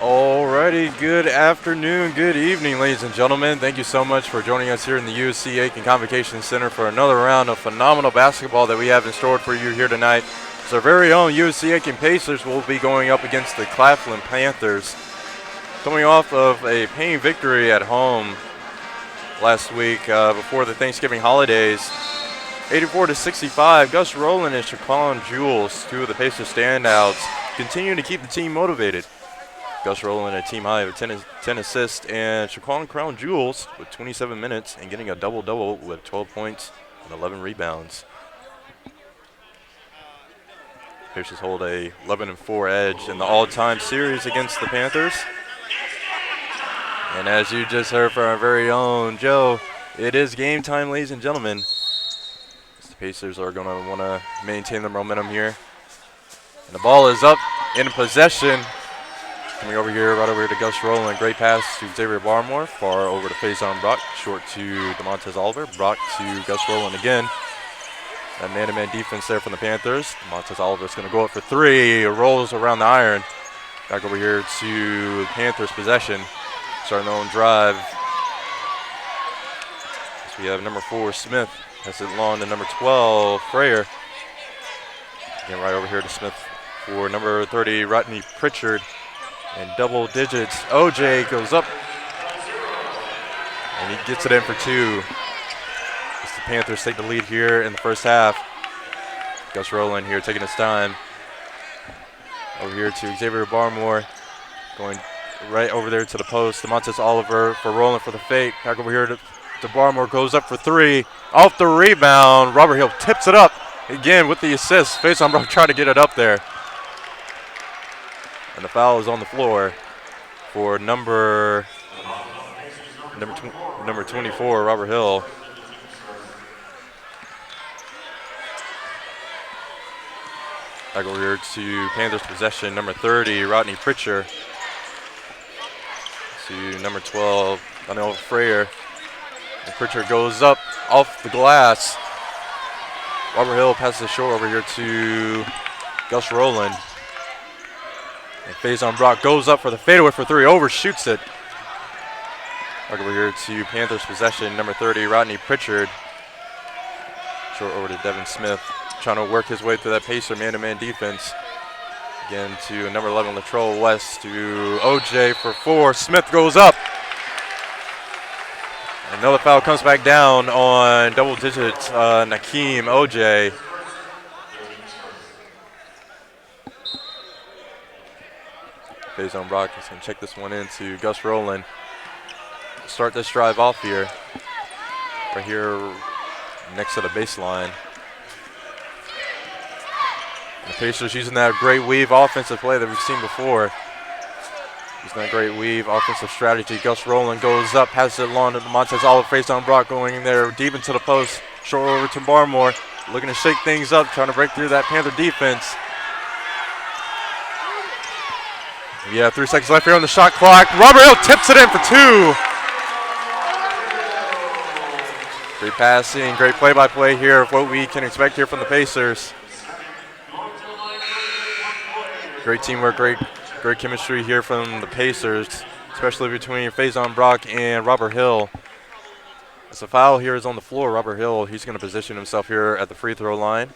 Alrighty, good afternoon, good evening, ladies and gentlemen. Thank you so much for joining us here in the USC Aiken Convocation Center for another round of phenomenal basketball that we have in store for you here tonight. So our very own USC Aiken Pacers will be going up against the Claflin Panthers. Coming off of a paying victory at home last week before the Thanksgiving holidays, 84-65, Gus Rowland and Shaquan Jules, two of the Pacers standouts, continue to keep the team motivated. Gus Rowland a team high of 10 assists, and Shaquan Crown Jules with 27 minutes and getting a double-double with 12 points and 11 rebounds. Pacers hold a 11-4 edge in the all-time series against the Panthers. And as you just heard from our very own Joe, it is game time, ladies and gentlemen. The Pacers are going to want to maintain the momentum here. And the ball is up in possession. Coming over here, right over here to Gus Rowland. Great pass to Xavier Barmore. Far over to Faison Brock. Short to DeMontez Oliver. Brock to Gus Rowland again. That man-to-man defense there from the Panthers. DeMontez Oliver is going to go up for three. Rolls around the iron. Back over here to Panthers possession. Starting their own drive. So we have number 4, Smith. Has it long to number 12, Frayer. Again, right over here to Smith for number 30, Rodney Pritchard. And double digits. OJ goes up. And he gets it in for two. As the Panthers take the lead here in the first half. Gus Rowland here taking his time. Over here to Xavier Barmore. Going right over there to the post. DeMontez Oliver for Rowland for the fake. Back over here to Barmore. Goes up for three. Off the rebound. Robert Hill tips it up. Again with the assist. Faison Brock trying to get it up there. And the foul is on the floor for number 24, Robert Hill. Back over here to Panthers possession, number 30, Rodney Pritchard. To number 12, Daniel Frayer. And Pritchard goes up off the glass. Robert Hill passes it short over here to Gus Rowland. And Faison Brock goes up for the fadeaway for three, overshoots it. Back over here to Panthers possession, number 30, Rodney Pritchard. Short over to Devin Smith, trying to work his way through that Pacer man-to-man defense. Again to number 11, Latrell West, to OJ for four. Smith goes up. Another foul comes back down on double digits, Nakeem OJ. Faison Brock is going to check this one into Gus Rowland. Start this drive off here. Right here next to the baseline. And the Pacers using that great weave offensive play that we've seen before. Using a great weave, offensive strategy. Gus Rowland goes up, passes it along to Montez Olive, face on Brock, going in there deep into the post. Short over to Barmore, looking to shake things up, trying to break through that Panther defense. Yeah, 3 seconds left here on the shot clock. Robert Hill tips it in for 2. Great passing, great play-by-play here of what we can expect here from the Pacers. Great teamwork, great chemistry here from the Pacers, especially between Faison Brock and Robert Hill. As the foul here is on the floor, Robert Hill, he's going to position himself here at the free throw line.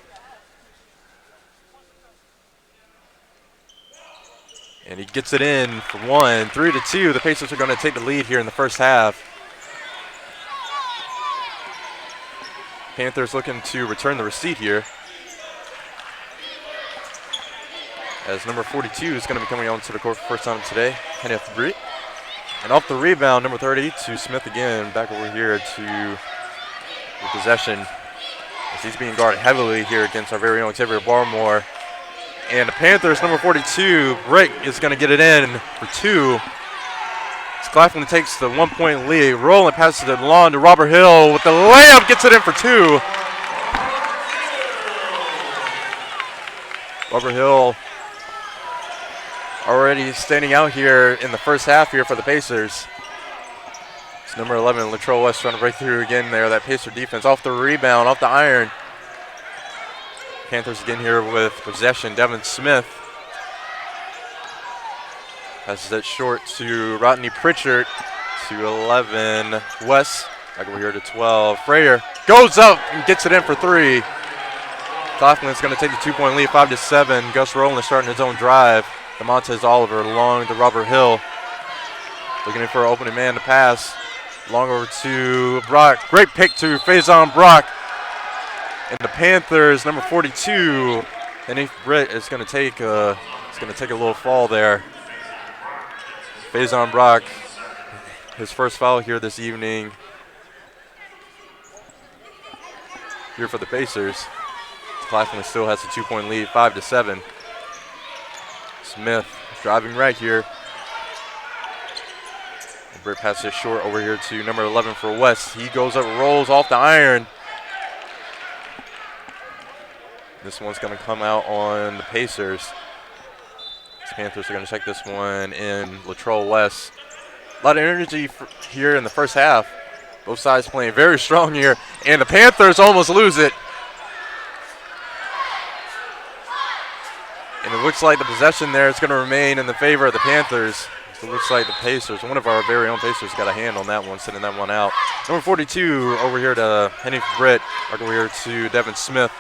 And he gets it in for 1, 3-2. The Pacers are going to take the lead here in the first half. Panthers looking to return the receipt here, as number 42 is going to be coming onto the court for the first time today, Kenneth Britt. And off the rebound, number 30 to Smith again, back over here to the possession, as he's being guarded heavily here against our very own Xavier Barmore. And the Panthers, number 42, Britt, is going to get it in for 2. As Claflin takes the 1-point lead. Rowland passes it along to Robert Hill with the layup, gets it in for 2. Robert Hill already standing out here in the first half here for the Pacers. It's number 11, Latrell West, trying to break through again there. That Pacer defense off the rebound, off the iron. Panthers again here with possession. Devin Smith passes it short to Rodney Pritchard, to 11, West, back over here to 12. Frayer goes up and gets it in for 3. Claflin's going to take the 2-point lead, 5-7. Gus Rowland starting his own drive. DeMontez Oliver along to Robert Hill, looking in for an opening man to pass. Long over to Brock. Great pick to Faison Brock. And the Panthers, number 42, and Britt is going to take a little fall there. Faison Brock, his first foul here this evening here for the Pacers. Claflin still has a 2-point lead, 5-7. Smith driving right here. And Britt passes it short over here to number 11 for West. He goes up, rolls off the iron. This one's going to come out on the Pacers. The Panthers are going to check this one in. Latrell West. A lot of energy here in the first half. Both sides playing very strong here. And the Panthers almost lose it. And it looks like the possession there is going to remain in the favor of the Panthers. It looks like the Pacers, one of our very own Pacers, got a hand on that one, sending that one out. Number 42 over here to Henny Britt. Over here to Devin Smith.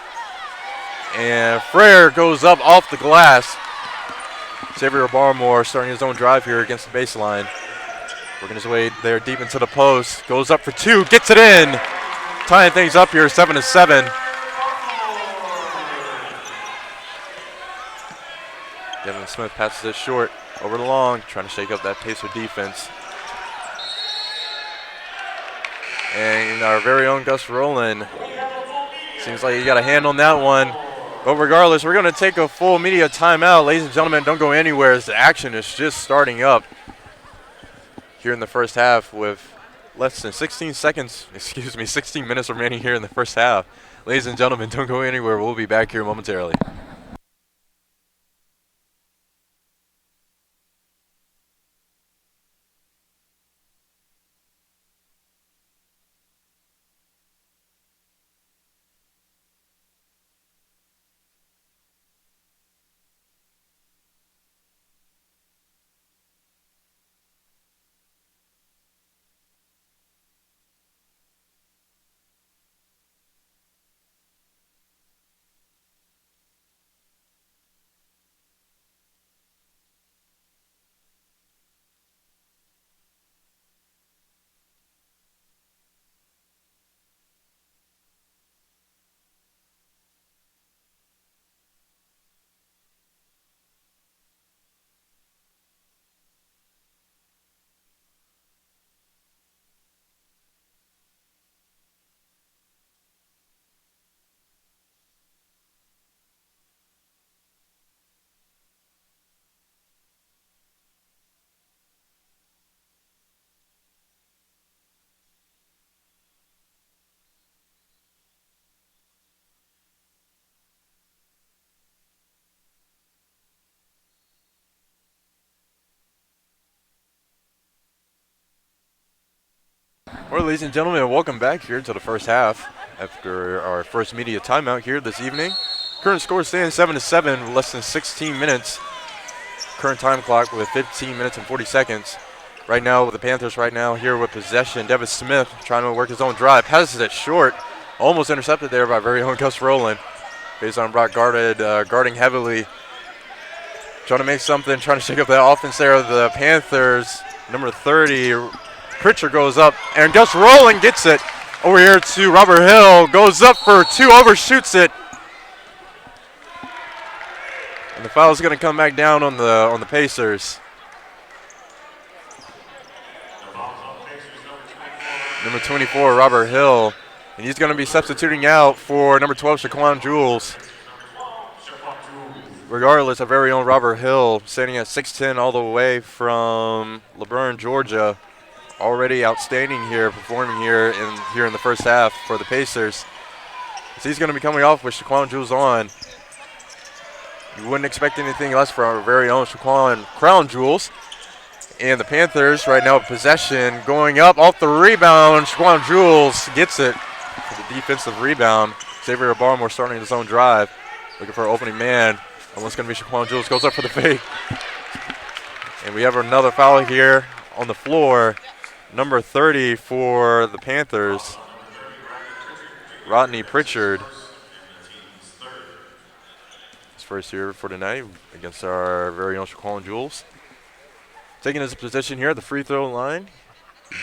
And Frayer goes up off the glass. Xavier Barmore starting his own drive here against the baseline. Working his way there deep into the post. Goes up for 2, gets it in. Tying things up here, 7-7. Devin Smith passes it short over the long, trying to shake up that Pacer defense. And our very own Gus Rowland, seems like he got a hand on that one. But regardless, we're going to take a full media timeout. Ladies and gentlemen, don't go anywhere as the action is just starting up here in the first half with less than 16 minutes remaining here in the first half. Ladies and gentlemen, don't go anywhere. We'll be back here momentarily. Well, ladies and gentlemen, welcome back here to the first half after our first media timeout here this evening. Current score stands 7-7, less than 16 minutes. Current time clock with 15 minutes and 40 seconds. Right now, the Panthers right now here with possession. Devin Smith trying to work his own drive. Passes it short. Almost intercepted there by very own Gus Rowland. Faison Brock guarding heavily. Trying to make something, trying to shake up that offense there. The Panthers, number 30, Pritchard goes up, and Gus Rowland gets it over here to Robert Hill. Goes up for two, overshoots it. And the foul is going to come back down on the Pacers. Number 24, Robert Hill. And he's going to be substituting out for number 12, Shaquan Jules. Regardless, our very own Robert Hill, standing at 6'10", all the way from LaVerne, Georgia. Already outstanding here, performing here in the first half for the Pacers. So he's going to be coming off with Shaquan Jules on. You wouldn't expect anything less from our very own Shaquan Crown Jules. And the Panthers right now possession, going up off the rebound. Shaquan Jules gets it for the defensive rebound. Xavier Barmore starting his own drive, looking for an opening man. Almost going to be Shaquan Jules, goes up for the fake. And we have another foul here on the floor. Number 30 for the Panthers, Rodney Pritchard. His first here for tonight against our very own Shaquan Jules. Taking his position here at the free throw line.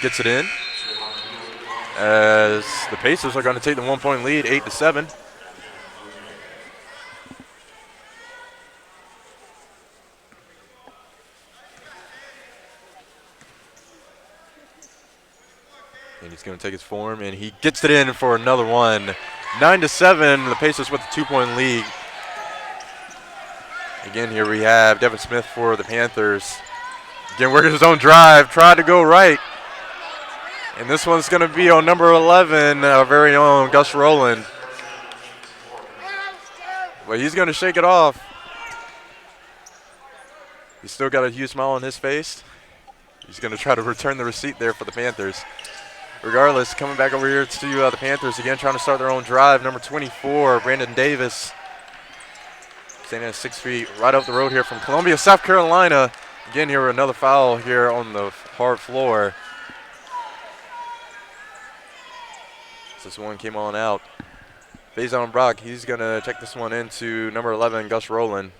Gets it in. As the Pacers are going to take the 1-point lead, 8-7. And he's going to take his form, and he gets it in for another one. 9-7, the Pacers with a 2-point lead. Again, here we have Devin Smith for the Panthers. Again, working his own drive, tried to go right. And this one's going to be on number 11, our very own Gus Rowland. But he's going to shake it off. He's still got a huge smile on his face. He's going to try to return the receipt there for the Panthers. Regardless, coming back over here to the Panthers again, trying to start their own drive. Number 24, Brandon Davis, standing at 6 feet, right up the road here from Columbia, South Carolina. Again, here another foul here on the hard floor. This one came on out. Faison Brock, he's going to check this one into number 11, Gus Rowland.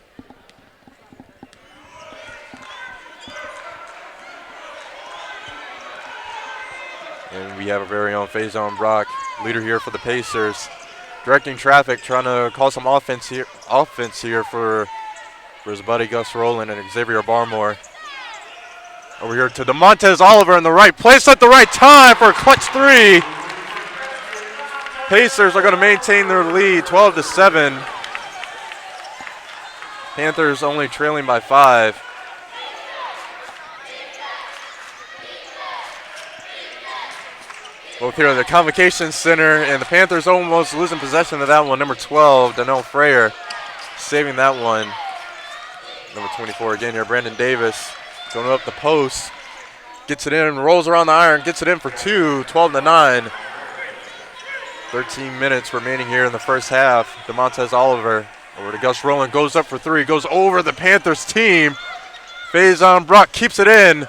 And we have a very own Faison Brock, leader here for the Pacers, directing traffic, trying to call some offense here for his buddy Gus Rowland and Xavier Barmore. Over here to DeMontez Oliver in the right place at the right time for a clutch three. Pacers are going to maintain their lead, 12-7. Panthers only trailing by 5. Both here at the Convocation Center, and the Panthers almost losing possession of that one. Number 12, Donnell Frayer, saving that one. Number 24 again here, Brandon Davis, going up the post, gets it in, rolls around the iron, gets it in for two, 12-9. 13 minutes remaining here in the first half. DeMontez Oliver over to Gus Rowland, goes up for three, goes over the Panthers team. Faison Brock keeps it in.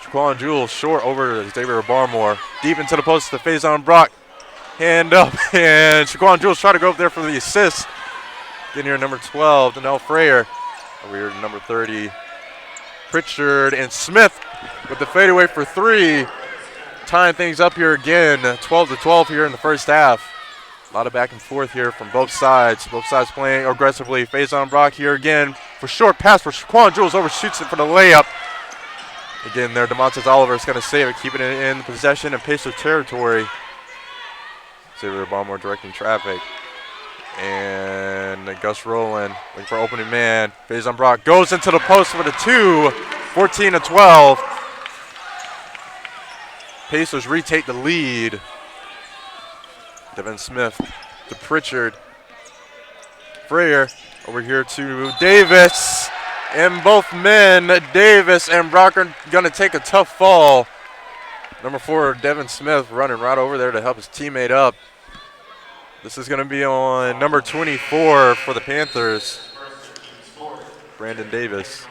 Shaquan Jules short over to Xavier Barmore. Deep into the post to Faison Brock. Hand up, and Shaquan Jules try to go up there for the assist. Getting here number 12, Donnell Frayer. Over here to number 30, Pritchard, and Smith with the fadeaway for three. Tying things up here again, 12-12 here in the first half. A lot of back and forth here from both sides. Both sides playing aggressively. Faison Brock here again for short pass for Shaquan Jules, overshoots it for the layup. Again there, DeMontez Oliver is going to save it, keeping it in possession and Pacer territory. Xavier Barmore directing traffic. And Gus Rowland looking for opening man. Faison Brock goes into the post for the two, 14-12. Pacers retake the lead. Devin Smith to Pritchard. Frayer over here to Davis. And both men, Davis and Brock, are going to take a tough fall. Number 4, Devin Smith, running right over there to help his teammate up. This is going to be on number 24 for the Panthers, Brandon Davis.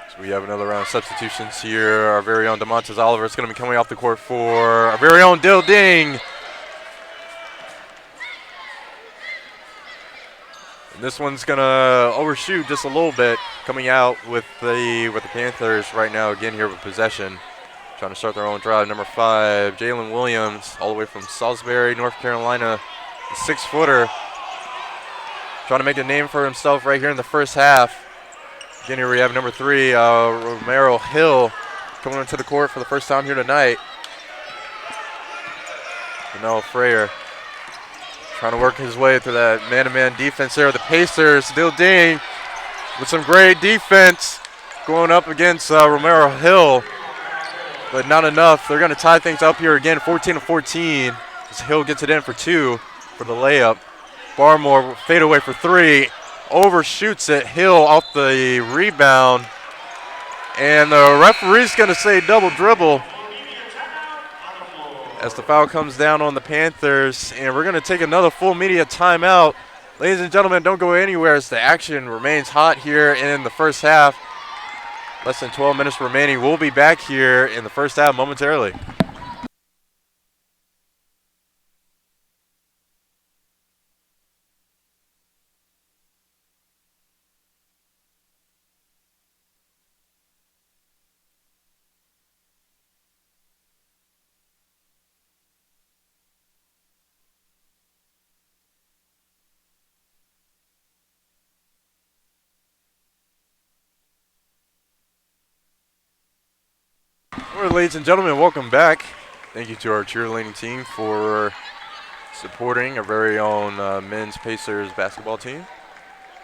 So we have another round of substitutions here. Our very own DeMontes Oliver is going to be coming off the court for our very own Dill Ding. And this one's going to overshoot just a little bit, coming out with the Panthers right now again here with possession. Trying to start their own drive. Number 5, Jalen Williams, all the way from Salisbury, North Carolina, a 6-footer. Trying to make a name for himself right here in the first half. Again, here we have number 3, Romero Hill, coming into the court for the first time here tonight. Noel Freyer trying to work his way through that man-to-man defense there. The Pacers, Dill Ding with some great defense going up against Romero Hill, but not enough. They're going to tie things up here again, 14-14, as Hill gets it in for 2 for the layup. Barmore fade away for 3, overshoots it. Hill off the rebound, and the referee's going to say double dribble as the foul comes down on the Panthers, and we're going to take another full media timeout. Ladies and gentlemen, don't go anywhere as the action remains hot here in the first half. Less than 12 minutes remaining. We'll be back here in the first half momentarily. All right, ladies and gentlemen, welcome back. Thank you to our cheerleading team for supporting our very own men's Pacers basketball team.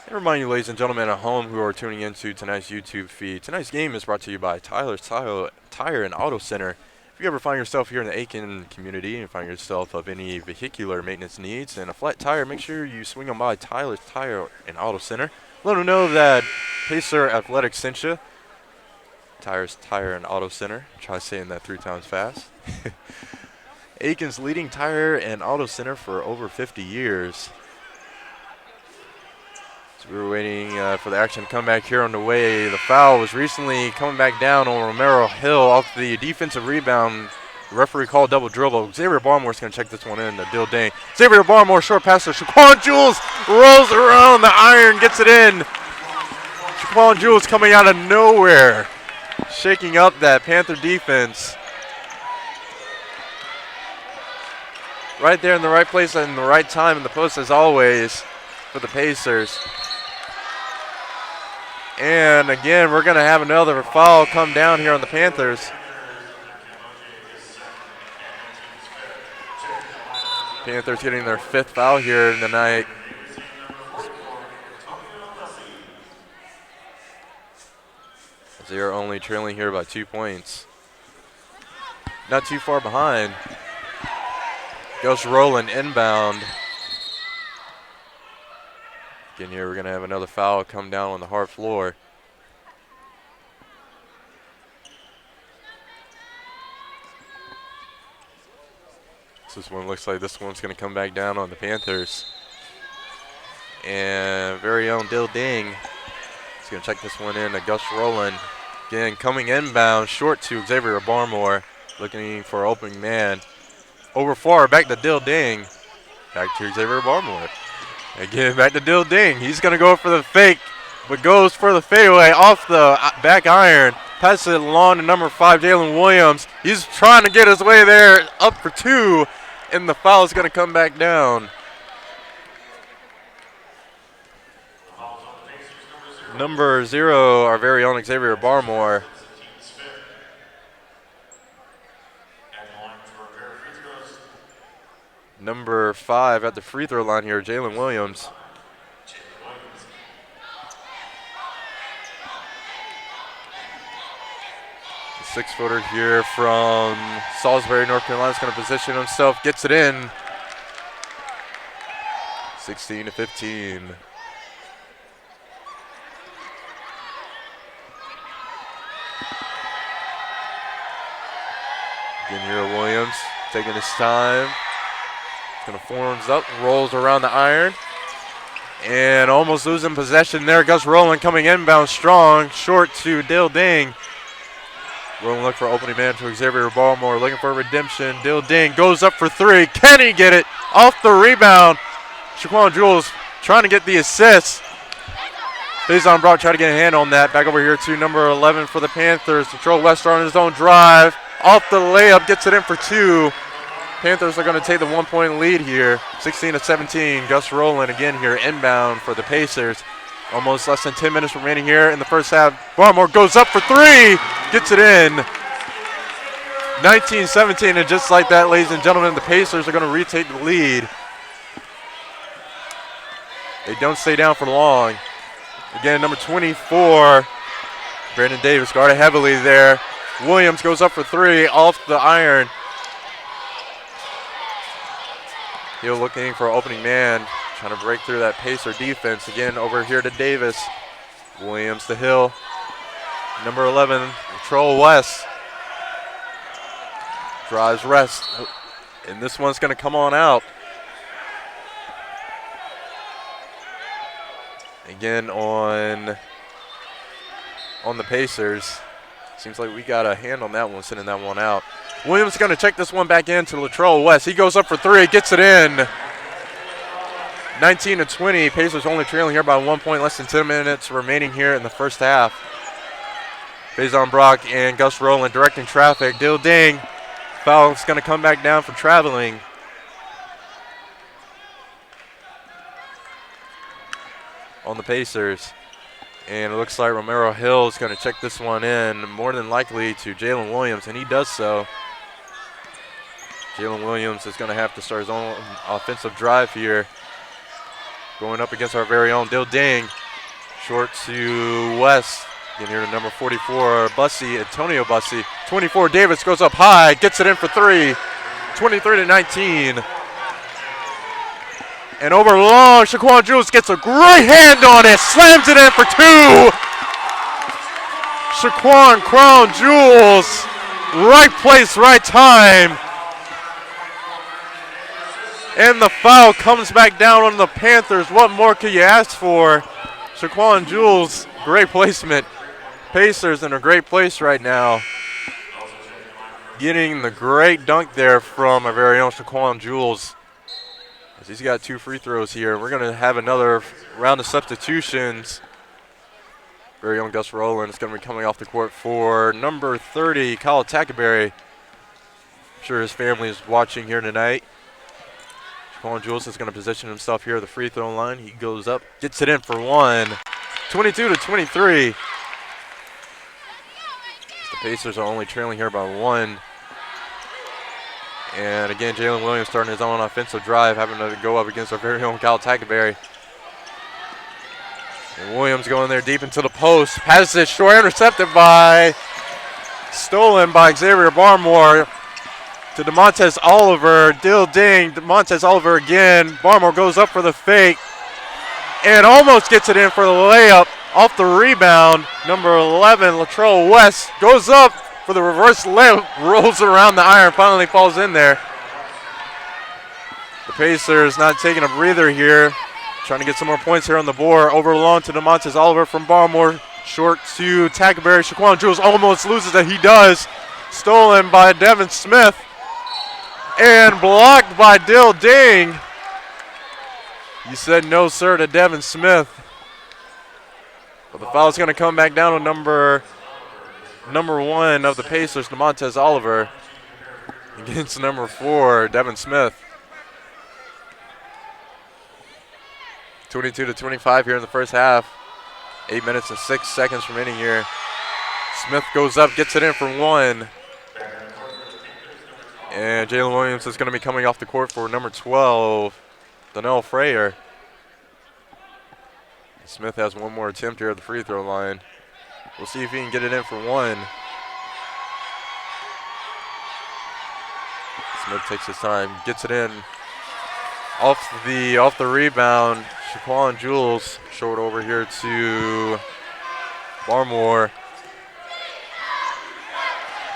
And remind you, ladies and gentlemen at home who are tuning into tonight's YouTube feed, tonight's game is brought to you by Tyler's Tire and Auto Center. If you ever find yourself here in the Aiken community and find yourself of any vehicular maintenance needs and a flat tire, make sure you swing on by Tyler's Tire and Auto Center. Let them know that Pacer Athletics sent you. Tyler's Tire and Auto Center. Try saying that 3 times fast. Aiken's leading tire and auto center for over 50 years. So we were waiting for the action to come back here on the way. The foul was recently coming back down on Romero Hill off the defensive rebound. The referee called double dribble. Xavier Barmore's going to check this one in to Dill Ding. Xavier Barmore, short pass to Shaquan Jules, rolls around the iron, gets it in. Shaquan Jules coming out of nowhere, shaking up that Panther defense. Right there in the right place and the right time in the post as always for the Pacers. And again, we're going to have another foul come down here on the Panthers. Panthers getting their 5th foul here in the night. They are only trailing here by 2 points. Not too far behind. Goes rolling inbound. Again here, we're going to have another foul come down on the hard floor. This one looks like this one's going to come back down on the Panthers. And very own Dill Ding is going to check this one in to Gus Rowland. Again, coming inbound, short to Xavier Barmore, looking for an opening man. Over far, back to Dill Ding. Back to Xavier Barmore. Again, back to Dill Ding. He's going to go for the fake, but goes for the fadeaway off the back iron. Passes it along to number 5, Jalen Williams. He's trying to get his way there, up for 2, and the foul is going to come back down. Number 0, our very own Xavier Barmore. Number 5 at the free throw line here, Jalen Williams. The 6-footer here from Salisbury, North Carolina is going to position himself, gets it in. 16-15. Again here, Williams taking his time. Gonna forms up, rolls around the iron. And almost losing possession there. Gus Rowland coming inbound strong. Short to Dill Ding. Rowland look for opening man to Xavier Baltimore. Looking for redemption. Dill Ding goes up for three. Can he get it? Off the rebound. Shaquan Jules trying to get the assist. Faison Brock trying to get a hand on that. Back over here to number 11 for the Panthers. Latrell West on his own drive. Off the layup. Gets it in for two. Panthers are going to take the 1 point lead here. 16-17. Gus Rowland again here inbound for the Pacers. Almost less than 10 minutes remaining here in the first half. Barmore goes up for three. Gets it in. 19-17. And just like that, ladies and gentlemen, the Pacers are going to retake the lead. They don't stay down for long. Again, number 24, Brandon Davis guarded heavily there. Williams goes up for three off the iron. Hill looking for an opening man, trying to break through that Pacer defense. Again, over here to Davis. Williams to Hill. Number 11, Latrell West. Drives rest. And this one's going to come on out. Again on the Pacers. Seems like we got a hand on that one, sending that one out. Williams going to check this one back in to Latrell West. He goes up for three, gets it in. 19-20. Pacers only trailing here by 1 point, less than 10 minutes remaining here in the first half. Faison Brock and Gus Rowland directing traffic. Dill Ding. Foul's going to come back down for traveling. On the Pacers. And it looks like Romero Hill is going to check this one in, more than likely to Jalen Williams, and he does so. Jalen Williams is going to have to start his own offensive drive here. Going up against our very own Dill Ding. Short to West. Getting here to number 44, Bussey, Antonio Bussey. 24, Davis goes up high, gets it in for three. 23-19. And over long, Shaquan Jules gets a great hand on it, slams it in for two. Shaquan Crown Jules, right place, right time. And the foul comes back down on the Panthers. What more could you ask for? Shaquan Jules, great placement. Pacers in a great place right now. Getting the great dunk there from our very own Shaquan Jules. He's got two free throws here. We're going to have another round of substitutions. Very own Gus Rowland is going to be coming off the court for number 30, Kyle Tackerberry. I'm sure his family is watching here tonight. Shaquan Jules is going to position himself here at the free throw line. He goes up, gets it in for one. 22-23. The Pacers are only trailing here by one. And again, Jalen Williams starting his own offensive drive, having to go up against our very own Kyle Tackerberry. And Williams going there deep into the post. Passes it short, intercepted by, stolen by Xavier Barmore to DeMontez Oliver. Dill Ding, DeMontez Oliver again. Barmore goes up for the fake and almost gets it in for the layup. Off the rebound, number 11, Latrell West goes up for the reverse layup, rolls around the iron, finally falls in there. The Pacers not taking a breather here, trying to get some more points here on the board. Over long to DeMontez Oliver from Baltimore, short to Tackerberry. Shaquan Jules almost loses it, he does. Stolen by Devin Smith and blocked by Dill Ding. You said no, sir, to Devin Smith. But the foul is going to come back down on number one of the Pacers, DeMontez Oliver, against number 4, Devin Smith. 22-25 here in the first half. 8 minutes and 6 seconds remaining here. Smith goes up, gets it in for one. And Jalen Williams is going to be coming off the court for number 12, Donnell Frayer. Smith has one more attempt here at the free throw line. We'll see if he can get it in for one. Smith takes his time, gets it in. Off the rebound, Shaquan Jules short over here to Barmore.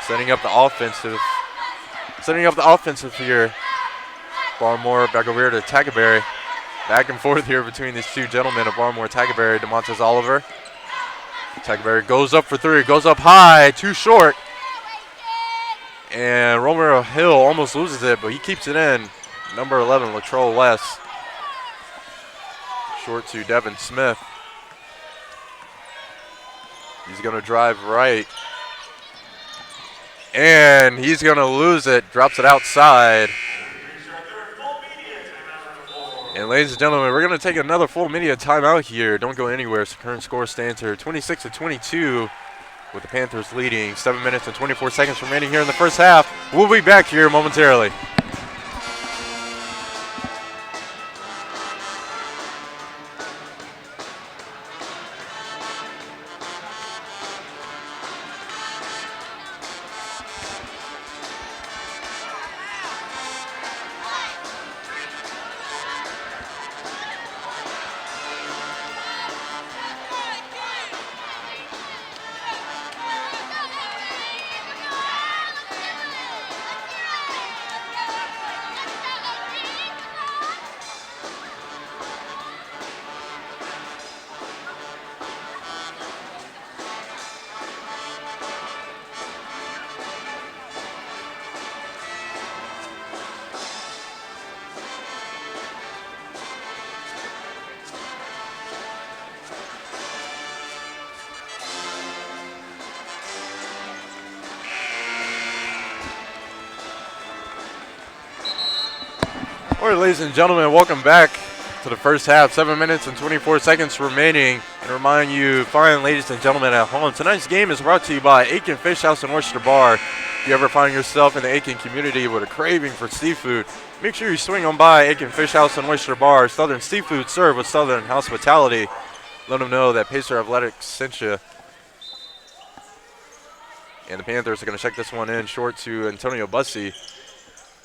Setting up the offensive here. Barmore back over here to Tackaberry. Back and forth here between these two gentlemen of Barmore, Tackaberry, DeMontes Oliver. Tackaberry goes up for three, goes up high, too short. And Romero Hill almost loses it, but he keeps it in. Number 11, Latrell West. Short to Devin Smith. He's going to drive right. And he's going to lose it. Drops it outside. And ladies and gentlemen, we're going to take another full media timeout here. Don't go anywhere. So current score stands here 26-22 with the Panthers leading. 7 minutes and 24 seconds remaining here in the first half. We'll be back here momentarily. All right, ladies and gentlemen, welcome back to the first half. 7 minutes and 24 seconds remaining. And remind you, fine ladies and gentlemen at home, tonight's game is brought to you by Aiken Fish House and Oyster Bar. If you ever find yourself in the Aiken community with a craving for seafood, make sure you swing on by Aiken Fish House and Oyster Bar. Southern seafood served with Southern hospitality. Let them know that Pacer Athletics sent you. And the Panthers are going to check this one in short to Antonio Bussey.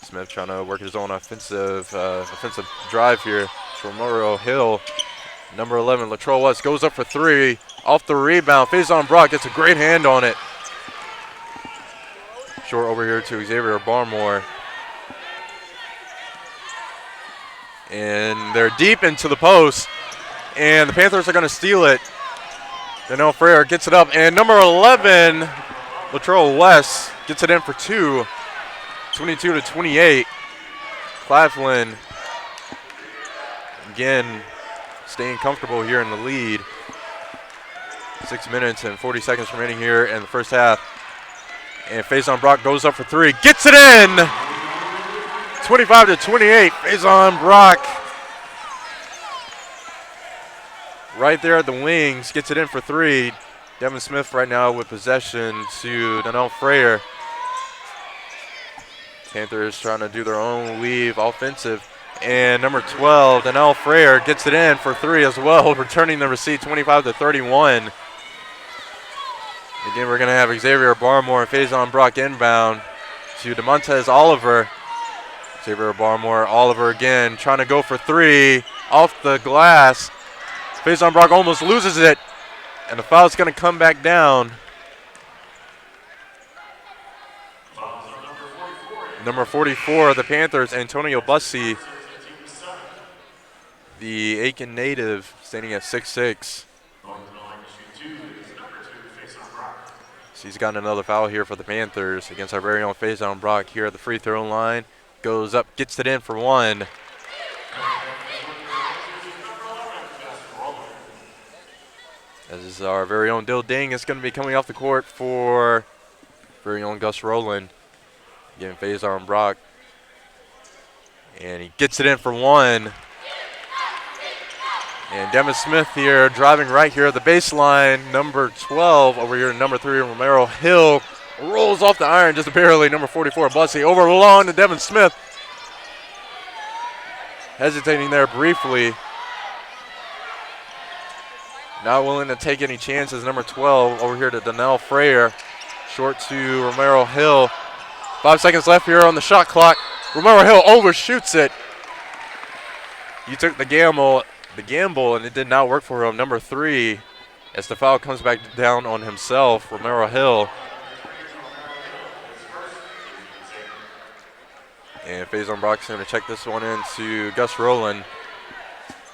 Smith trying to work his own offensive drive here. Romero Hill, number 11, Latrell West goes up for three. Off the rebound, Faison Brock gets a great hand on it. Short over here to Xavier Barmore. And they're deep into the post. And the Panthers are going to steal it. Donnell Frere gets it up. And number 11, Latrell West gets it in for two. 22-28. Claflin again staying comfortable here in the lead. 6 minutes and 40 seconds remaining here in the first half. And Faison Brock goes up for three, gets it in. 25-28. Faison Brock right there at the wings, gets it in for three. Devin Smith right now with possession to Donnell Frere. Panthers trying to do their own weave offensive. And number 12, Donnell Frere gets it in for three as well, returning the receipt 25-31. Again, we're going to have Xavier Barmore and Faison Brock inbound to DeMontes Oliver. Xavier Barmore, Oliver again, trying to go for three off the glass. Faison Brock almost loses it, and the foul's going to come back down. Number 44 of the Panthers, Antonio Bussey, the Aiken native, standing at 6'6". So he's gotten another foul here for the Panthers against our very own Faison Brock here at the free throw line. Goes up, gets it in for one. As is our very own Dill Ding is going to be coming off the court for very own Gus Rowland. Again, Faison Brock. And he gets it in for one. And Devin Smith here driving right here at the baseline. Number 12 over here to number 3, Romero Hill. Rolls off the iron just barely. Number 44, Bussey. Over long to Devin Smith. Hesitating there briefly. Not willing to take any chances. Number 12 over here to Donnell Frere. Short to Romero Hill. 5 seconds left here on the shot clock. Romero Hill overshoots it. He took the gamble, and it did not work for him. Number 3, as the foul comes back down on himself, Romero Hill. And Faison Brock's going to check this one into Gus Rowland.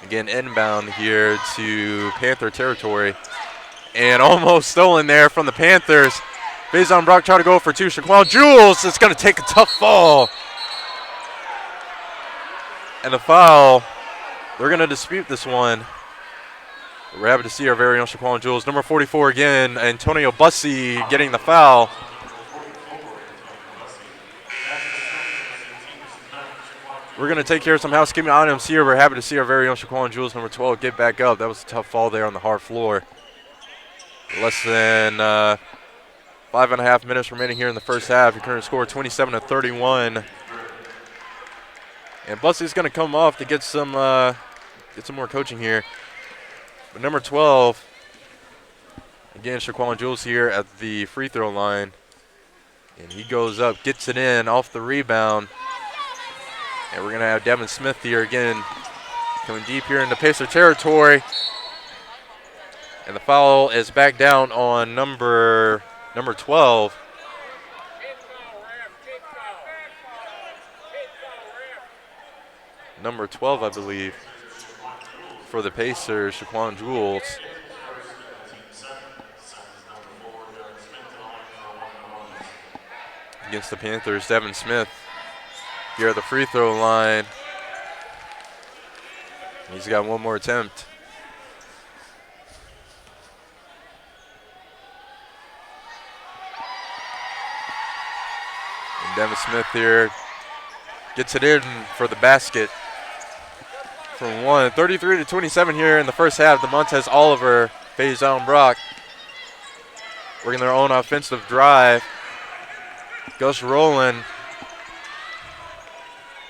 Again, inbound here to Panther territory. And almost stolen there from the Panthers. Faison Brock trying to go for 2. Shaquan Jules is going to take a tough fall. And a foul. They're going to dispute this one. We're happy to see our very own Shaquan Jules. Number 44 again, Antonio Bussey getting the foul. We're going to take care of some housekeeping items here. We're happy to see our very own Shaquan Jules, number 12, get back up. That was a tough fall there on the hard floor. Less than 5.5 minutes remaining here in the first half. Your current score 27-31. And Bussey's going to come off to get some more coaching here. But number 12, again, Shaquan Jules here at the free throw line. And he goes up, gets it in off the rebound. And we're going to have Devin Smith here again coming deep here into Pacer territory. And the foul is back down on number 12. Number 12, I believe, for the Pacers, Shaquan Jules. Against the Panthers, Devin Smith here at the free throw line. He's got one more attempt. And Devin Smith here gets it in for the basket. From 1, 33-27 here in the first half. The Montez Oliver, Faison Brock working their own offensive drive. Gus Rowland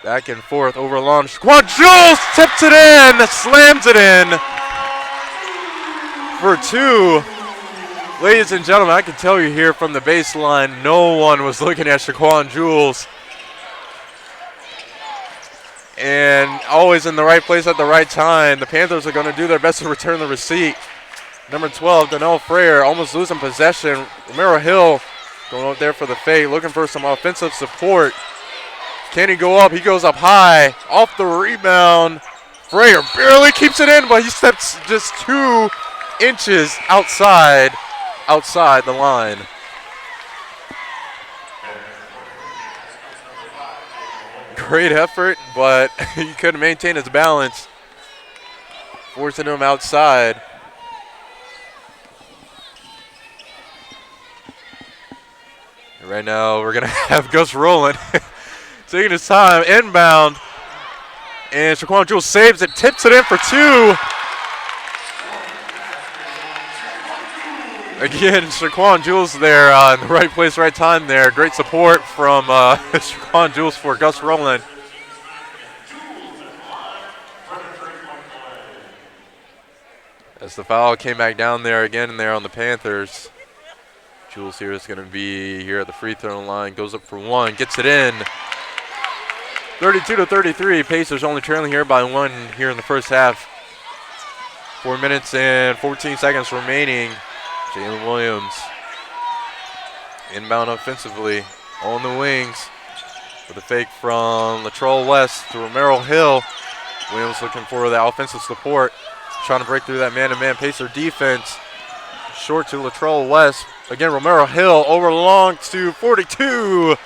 back and forth over long. Shaquan Jules tips it in, slams it in for 2. Ladies and gentlemen, I can tell you here from the baseline, no one was looking at Shaquan Jules. And always in the right place at the right time. The Panthers are going to do their best to return the receipt. Number 12, Donnell Frayer, almost losing possession. Romero Hill going up there for the fade, looking for some offensive support. Can he go up? He goes up high, off the rebound. Frayer barely keeps it in, but he steps just 2 inches outside the line. Great effort, but he couldn't maintain his balance, forcing him outside. And right now, we're going to have Gus Rowland taking his time, inbound. And Shaquan Jules saves it, tips it in for 2. Again, Shaquan Jules there in the right place, right time there. Great support from Shaquan Jules for Gus Rowland. As the foul came back down there again there on the Panthers. Jules here is going to be here at the free throw line. Goes up for 1, gets it in. 32-33. Pacers only trailing here by 1 here in the first half. 4 minutes and 14 seconds remaining. Jalen Williams inbound offensively on the wings with a fake from Latrell West to Romero Hill. Williams looking for that offensive support, trying to break through that man-to-man Pacer defense. Short to Latrell West. Again, Romero Hill over long to 42.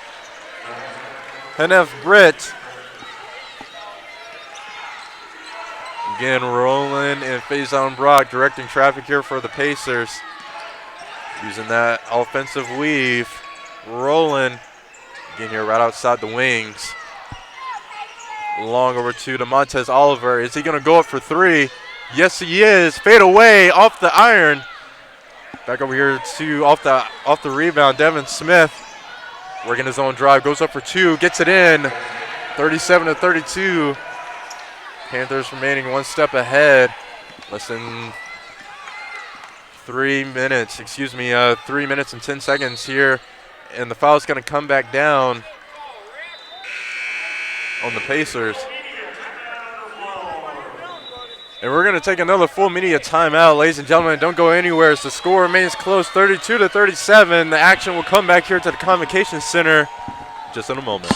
Henef Britt. Again, Rowland and Faison Brock directing traffic here for the Pacers. Using that offensive weave. Rowland again here right outside the wings. Long over to Montez Oliver. Is he going to go up for 3? Yes, he is. Fade away off the iron. Back over here to off the rebound. Devin Smith working his own drive. Goes up for 2. Gets it in. 37-32. Panthers remaining 1 step ahead. Less than 3 minutes. 3 minutes and 10 seconds here. And the foul is going to come back down on the Pacers. And we're going to take another full media timeout, ladies and gentlemen. Don't go anywhere as the score remains close, 32-37. The action will come back here to the Convocation Center just in a moment.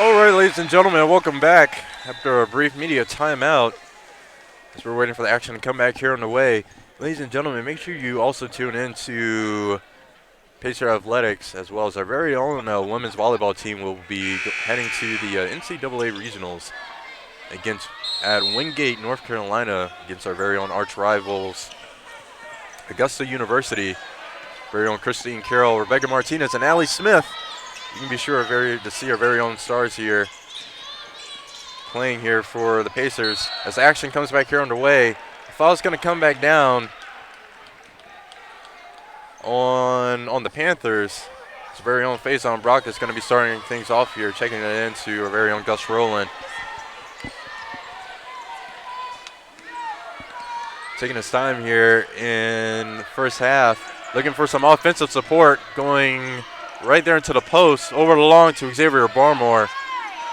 All right, ladies and gentlemen, welcome back after a brief media timeout as we're waiting for the action to come back here on the way. Ladies and gentlemen, make sure you also tune in to Pacer Athletics, as well as our very own women's volleyball team will be heading to the NCAA Regionals at Wingate, North Carolina, against our very own arch rivals, Augusta University. Very own Christine Carroll, Rebecca Martinez, and Allie Smith. You can be sure to see our very own stars here playing here for the Pacers. As the action comes back here underway, the foul's going to come back down on the Panthers. His very own face-on Brock is going to be starting things off here, checking it into our very own Gus Rowland. Taking his time here in the first half, looking for some offensive support, going right there into the post, over the long to Xavier Barmore.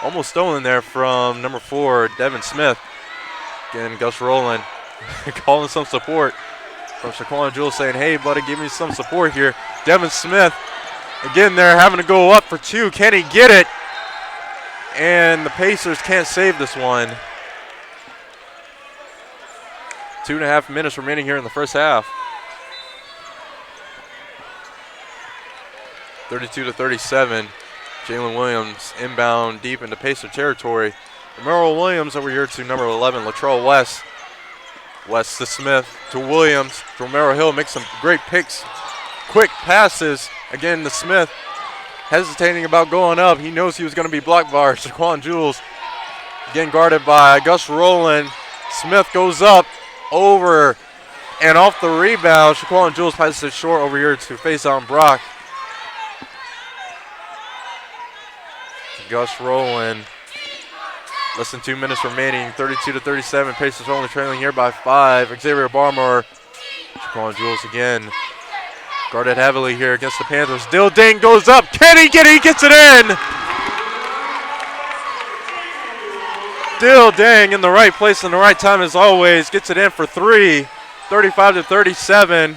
Almost stolen there from number 4, Devin Smith. Again, Gus Rowland calling some support from Shaquan Jules, saying, hey, buddy, give me some support here. Devin Smith, again, they're having to go up for 2. Can he get it? And the Pacers can't save this one. 2.5 minutes remaining here in the first half. 32-37. Jalen Williams inbound deep into Pacer territory. Merrill Williams over here to number 11, Latrell West. West to Smith to Williams. Romero Hill makes some great picks, quick passes. Again to Smith, hesitating about going up. He knows he was going to be blocked by Shaquan Jules. Again guarded by Gus Rowland. Smith goes up, over, and off the rebound. Shaquan Jules passes it short over here to face on Brock. Gus Rowland. Less than 2 minutes remaining. 32-37. Pacers only trailing here by 5. Xavier Barmore. Shaquan Jules again. Guarded heavily here against the Panthers. Dill Dang goes up. Can he get it? He gets it in. Dill Dang in the right place in the right time as always. Gets it in for 3. 35-37.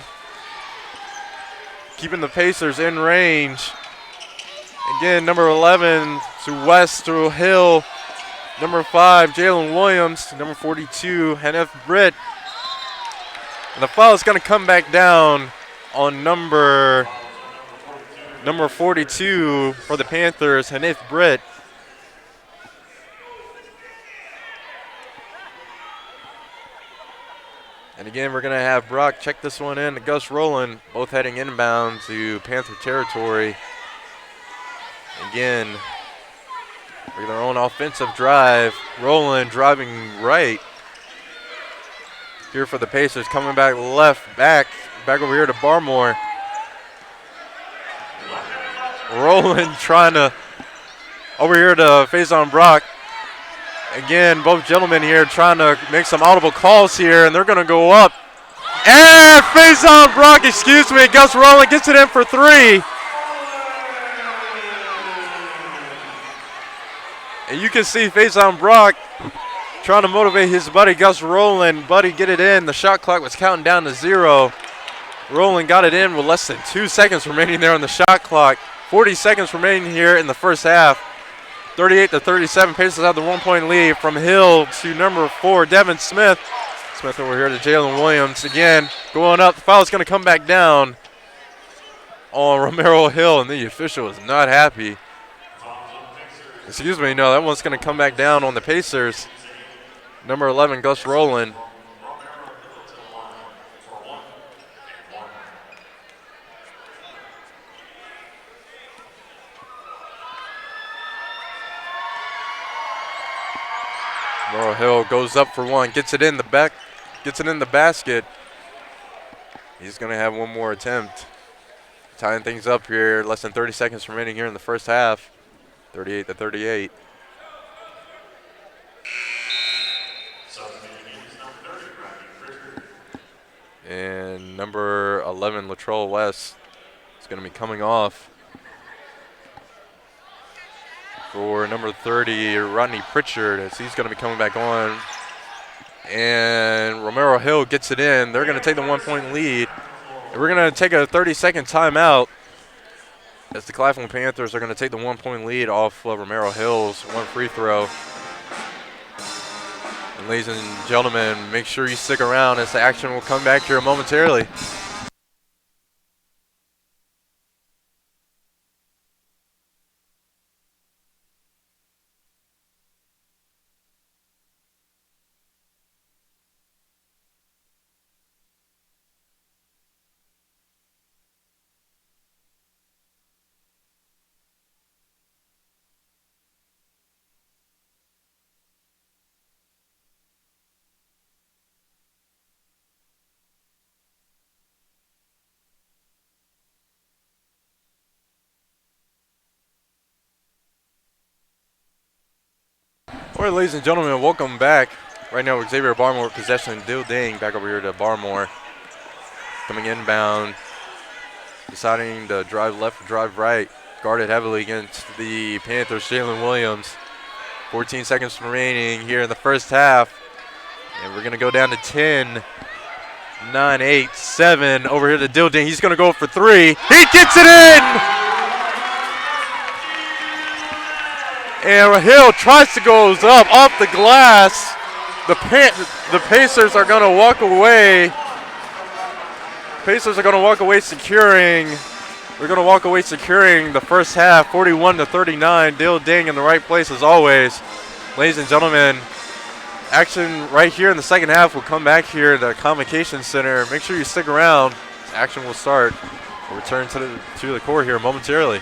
Keeping the Pacers in range. Again, number 11 to West to Hill. Number 5, Jalen Williams. Number 42, Henneth Britt. And the foul is going to come back down on number 42 for the Panthers, Henneth Britt. And again, we're going to have Brock check this one in to Gus Rowland, both heading inbound to Panther territory. Again, with their own offensive drive. Rowland driving right. Here for the Pacers, coming back left, back over here to Barmore. Rowland trying to, over here to face on Brock. Again, both gentlemen here trying to make some audible calls here, and they're going to go up. And face on Brock, excuse me. Gus Rowland gets it in for 3. And you can see face on Brock trying to motivate his buddy Gus Rowland. Buddy, get it in. The shot clock was counting down to 0. Rowland got it in with less than 2 seconds remaining there on the shot clock. 40 seconds remaining here in the first half. 38-37. Pacers have the 1-point lead from Hill to number 4, Devin Smith. Smith over here to Jalen Williams. Again, going up. The foul's going to come back down on Romero Hill, and the official is not happy. Excuse me, no, that one's going to come back down on the Pacers. Number 11, Gus Rowland. Romero Hill goes up for one, gets it in the basket. He's going to have one more attempt. Tying things up here, less than 30 seconds remaining here in the first half. 38-38. And number 11, Latrell West, is going to be coming off for number 30, Rodney Pritchard, as he's going to be coming back on. And Romero Hill gets it in. They're going to take the 1 point lead. And we're going to take a 30-second timeout as the Claflin Panthers are going to take the 1 point lead off of Romero Hill's one free throw. And ladies and gentlemen, make sure you stick around as the action will come back here momentarily. All right, ladies and gentlemen, welcome back. Right now, Xavier Barmore possession. Dill Ding back over here to Barmore. Coming inbound, deciding to drive left, drive right. Guarded heavily against the Panthers, Jalen Williams. 14 seconds remaining here in the first half. And we're going to go down to 10, 9, 8, 7. Over here to Dill Ding. He's going to go for three. He gets it in! And Hill tries to go up off the glass. The Pacers are going to walk away. Pacers are going to walk away securing. We're going to walk away securing the first half, 41-39. Dill Ding in the right place as always. Ladies and gentlemen, action right here in the second half will come back here at the Convocation Center. Make sure you stick around. Action will start. We'll return to the court here momentarily.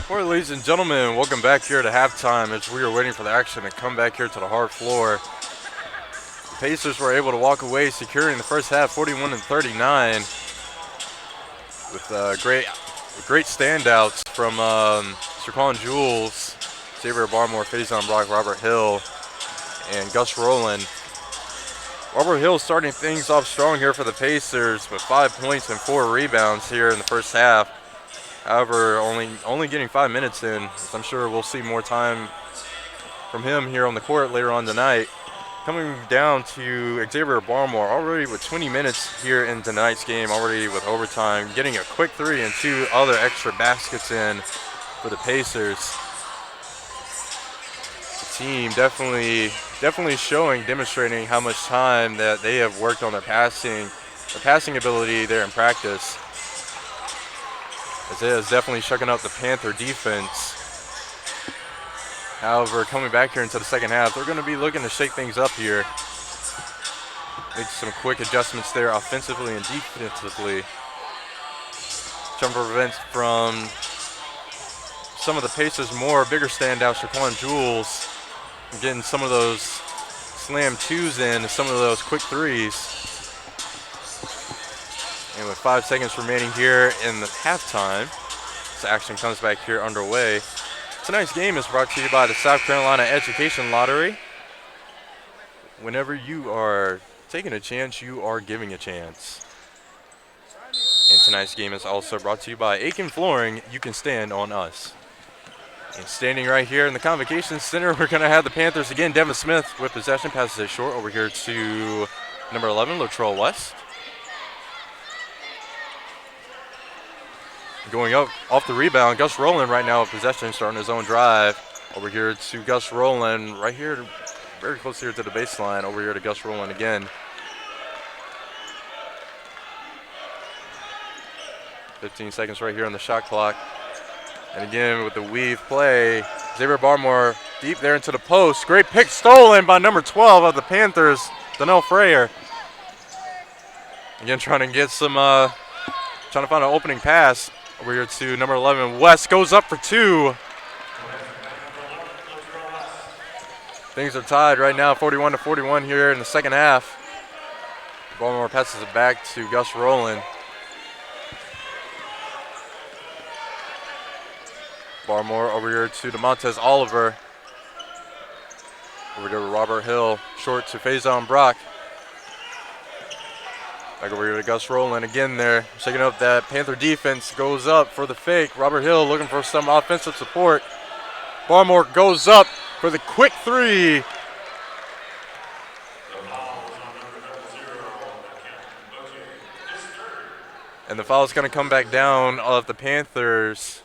All right, ladies and gentlemen, welcome back here to halftime as we are waiting for the action to come back here to the hard floor. The Pacers were able to walk away securing the first half 41-39 with great standouts from Sirquan Jules, Xavier Barmore, Faison Brock, Robert Hill, and Gus Rowland. Robert Hill starting things off strong here for the Pacers with 5 points and 4 rebounds here in the first half. However, only getting 5 minutes in. I'm sure we'll see more time from him here on the court later on tonight. Coming down to Xavier Barmore, already with 20 minutes here in tonight's game, already with overtime, getting a quick 3 and 2 other extra baskets in for the Pacers. The team definitely demonstrating how much time that they have worked on their passing ability there in practice. Isaiah is definitely shucking up the Panther defense. However, coming back here into the second half, they're going to be looking to shake things up here. Make some quick adjustments there offensively and defensively. Trying to prevent from some of the Pacers' bigger standouts, Sirquan Jules, getting some of those slam twos in and some of those quick threes. And with 5 seconds remaining here in the halftime, this action comes back here underway. Tonight's game is brought to you by the South Carolina Education Lottery. Whenever you are taking a chance, you are giving a chance. And tonight's game is also brought to you by Aiken Flooring. You can stand on us. And standing right here in the Convocation Center, we're going to have the Panthers again. Devin Smith with possession, passes it short over here to number 11, Latrell West. Going up off the rebound, Gus Rowland right now with possession, starting his own drive. Over here to Gus Rowland, right here, very close here to the baseline. Over here to Gus Rowland again. 15 seconds right here on the shot clock. And again with the weave play, Xavier Barmore deep there into the post. Great pick stolen by number 12 of the Panthers, Donnell Frayer. Again trying to get some, trying to find an opening pass. Over here to number 11, West goes up for 2. Things are tied right now, 41-41 here in the second half. Barmore passes it back to Gus Rowland. Barmore over here to DeMontez Oliver. Over here to Robert Hill, short to Faison Brock. Back over here to Gus Rowland again there, shaking up that Panther defense, goes up for the fake. Robert Hill looking for some offensive support. Barmore goes up for the quick 3. And the foul is going to come back down of the Panthers.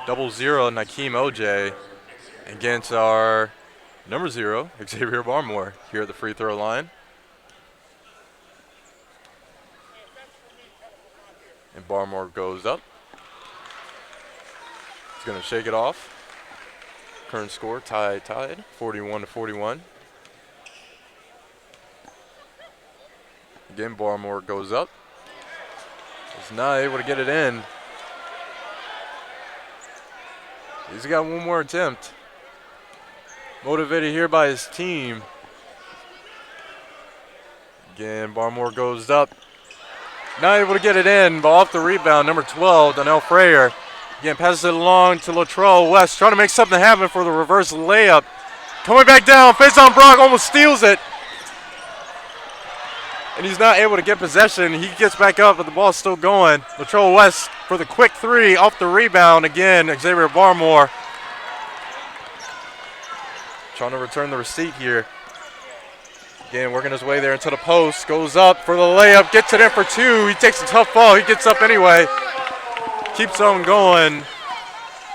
0 Nakeem OJ against our number 0, Xavier Barmore, here at the free throw line. And Barmore goes up. He's going to shake it off. Current score tied, 41-41. Again, Barmore goes up. He's not able to get it in. He's got one more attempt. Motivated here by his team. Again, Barmore goes up. Not able to get it in, but off the rebound, number 12, Donnell Frayer. Again, passes it along to Latrell West, trying to make something happen for the reverse layup. Coming back down, Faison Brock almost steals it. And he's not able to get possession. He gets back up, but the ball's still going. Latrell West for the quick 3 off the rebound. Again, Xavier Barmore trying to return the receipt here. Again, working his way there into the post. Goes up for the layup, gets it in for 2. He takes a tough fall. He gets up anyway. Keeps on going.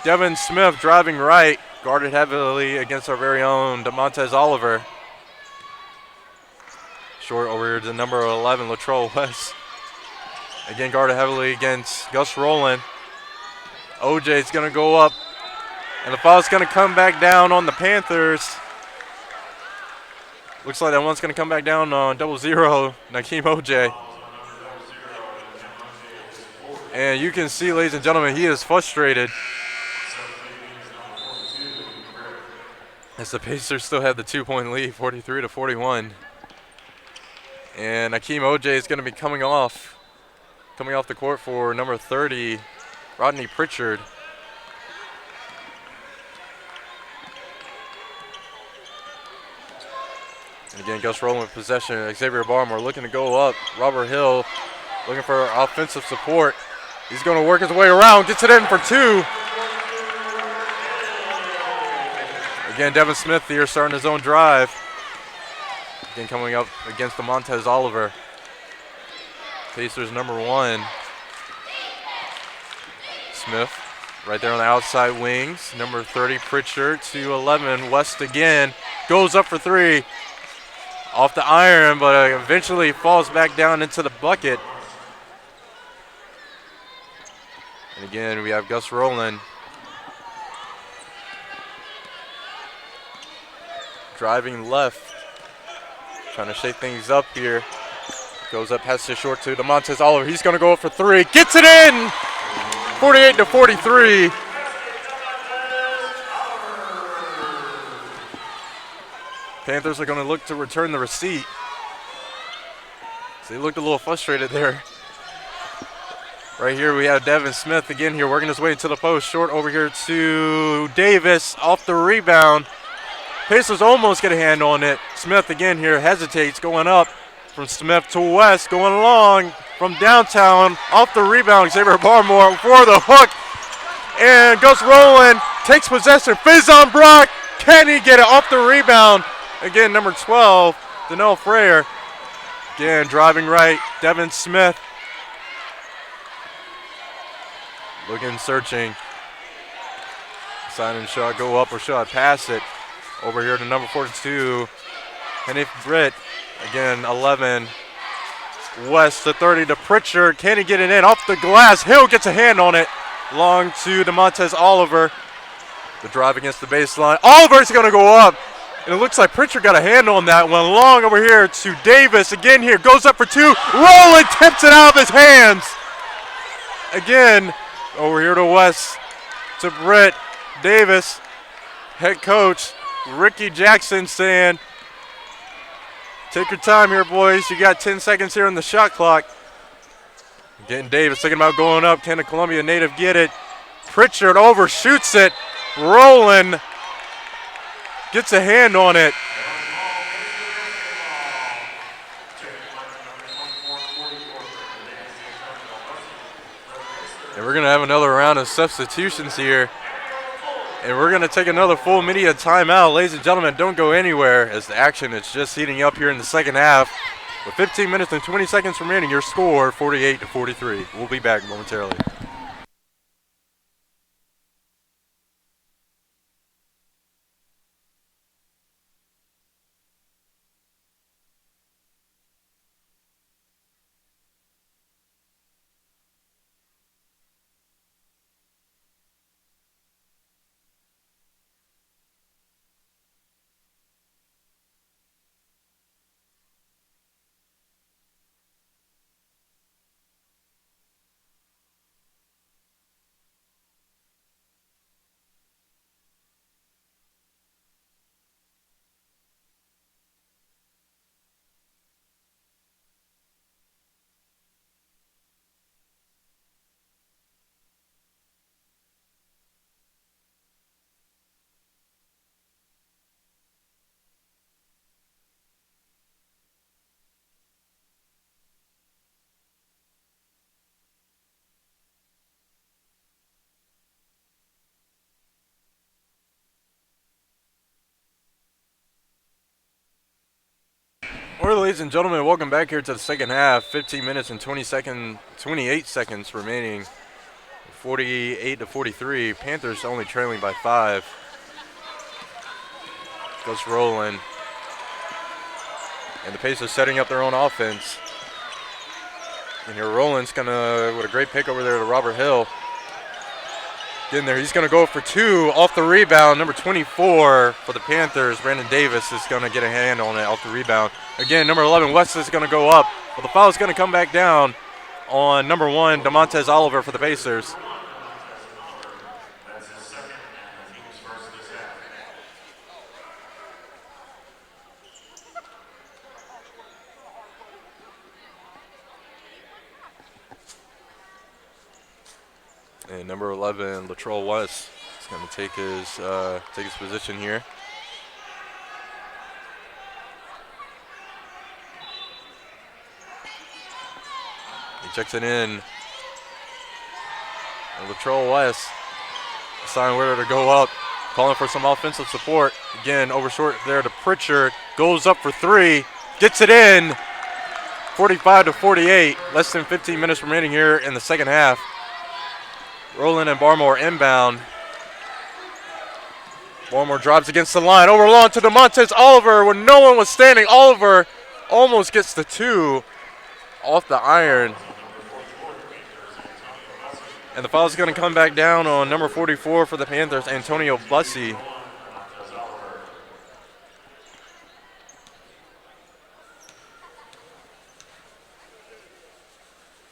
Devin Smith driving right. Guarded heavily against our very own DeMontez Oliver. Short over here to number 11, Latrell West. Again, guarded heavily against Gus Rowland. OJ's going to go up. And the foul's going to come back down on the Panthers. Looks like that one's going to come back down on 0 Nakeem OJ. And you can see, ladies and gentlemen, he is frustrated. as the Pacers still have the 2-point lead, 43-41. And Akeem OJ is going to be coming off the court for number 30, Rodney Pritchard. And again, Gus Rowland with possession. Xavier Barmore looking to go up. Robert Hill looking for offensive support. He's going to work his way around, gets it in for two. Again, Devin Smith here starting his own drive. Again, coming up against the Montez Oliver. Pacers number 1. Smith right there on the outside wings. Number 30, Pritchard to 11. West again. Goes up for 3. Off the iron, but eventually falls back down into the bucket. And again, we have Gus Rowland driving left, trying to shake things up here. Goes up, passes it short to Montez Oliver. He's going to go up for 3. Gets it in! 48-43. Panthers are going to look to return the receipt. So they looked a little frustrated there. Right here we have Devin Smith again here working his way into the post. Short over here to Davis off the rebound. Pacers almost get a hand on it. Smith again here hesitates, going up from Smith to West, going along from downtown off the rebound. Xavier Barmore for the hook. And Gus Rowland takes possession. Fizz on Brock. Can he get it off the rebound? Again, number 12, Donnell Frayer. Again, driving right, Devin Smith. Looking, searching. Signing shot, go up or shot, pass it. Over here to number 42, Henny Britt. Again, 11. West to 30 to Pritchard. Can he get it in? Off the glass. Hill gets a hand on it. Long to DeMontez Oliver. The drive against the baseline. Oliver's going to go up. And it looks like Pritchard got a hand on that one. Long over here to Davis. Again here, goes up for 2. Rowland tips it out of his hands. Again, over here to West, to Britt. Davis, head coach, Ricky Jackson saying, take your time here, boys. You got 10 seconds here on the shot clock. Again, Davis thinking about going up. Can the Columbia native get it? Pritchard overshoots it. Rowland gets a hand on it. And we're going to have another round of substitutions here. And we're going to take another full media timeout. Ladies and gentlemen, don't go anywhere as the action is just heating up here in the second half. With 15 minutes and 20 seconds remaining, your score 48-43. We'll be back momentarily. Well, ladies and gentlemen, welcome back here to the second half. 15 minutes and 28 seconds remaining. 48-43. Panthers only trailing by 5. Goes Rowland. And the Pacers setting up their own offense. And here Rowland's going to, with a great pick over there to Robert Hill. Getting there, he's going to go for 2 off the rebound. Number 24 for the Panthers, Brandon Davis, is going to get a hand on it off the rebound. Again, number 11, West, is going to go up. But the foul is going to come back down on number 1, DeMontez Oliver for the Pacers. And number 11, Latrell West, is going to take his position here. He checks it in. And Latrell West deciding where to go up, calling for some offensive support. Again, over short there to Pritchard. Goes up for three, gets it in. 45-48. Less than 15 minutes remaining here in the second half. Rowland and Barmore inbound. Barmore drives against the line. Over long to DeMontes Oliver when no one was standing. Oliver almost gets the two off the iron. And the foul is going to come back down on number 44 for the Panthers, Antonio Bussey. And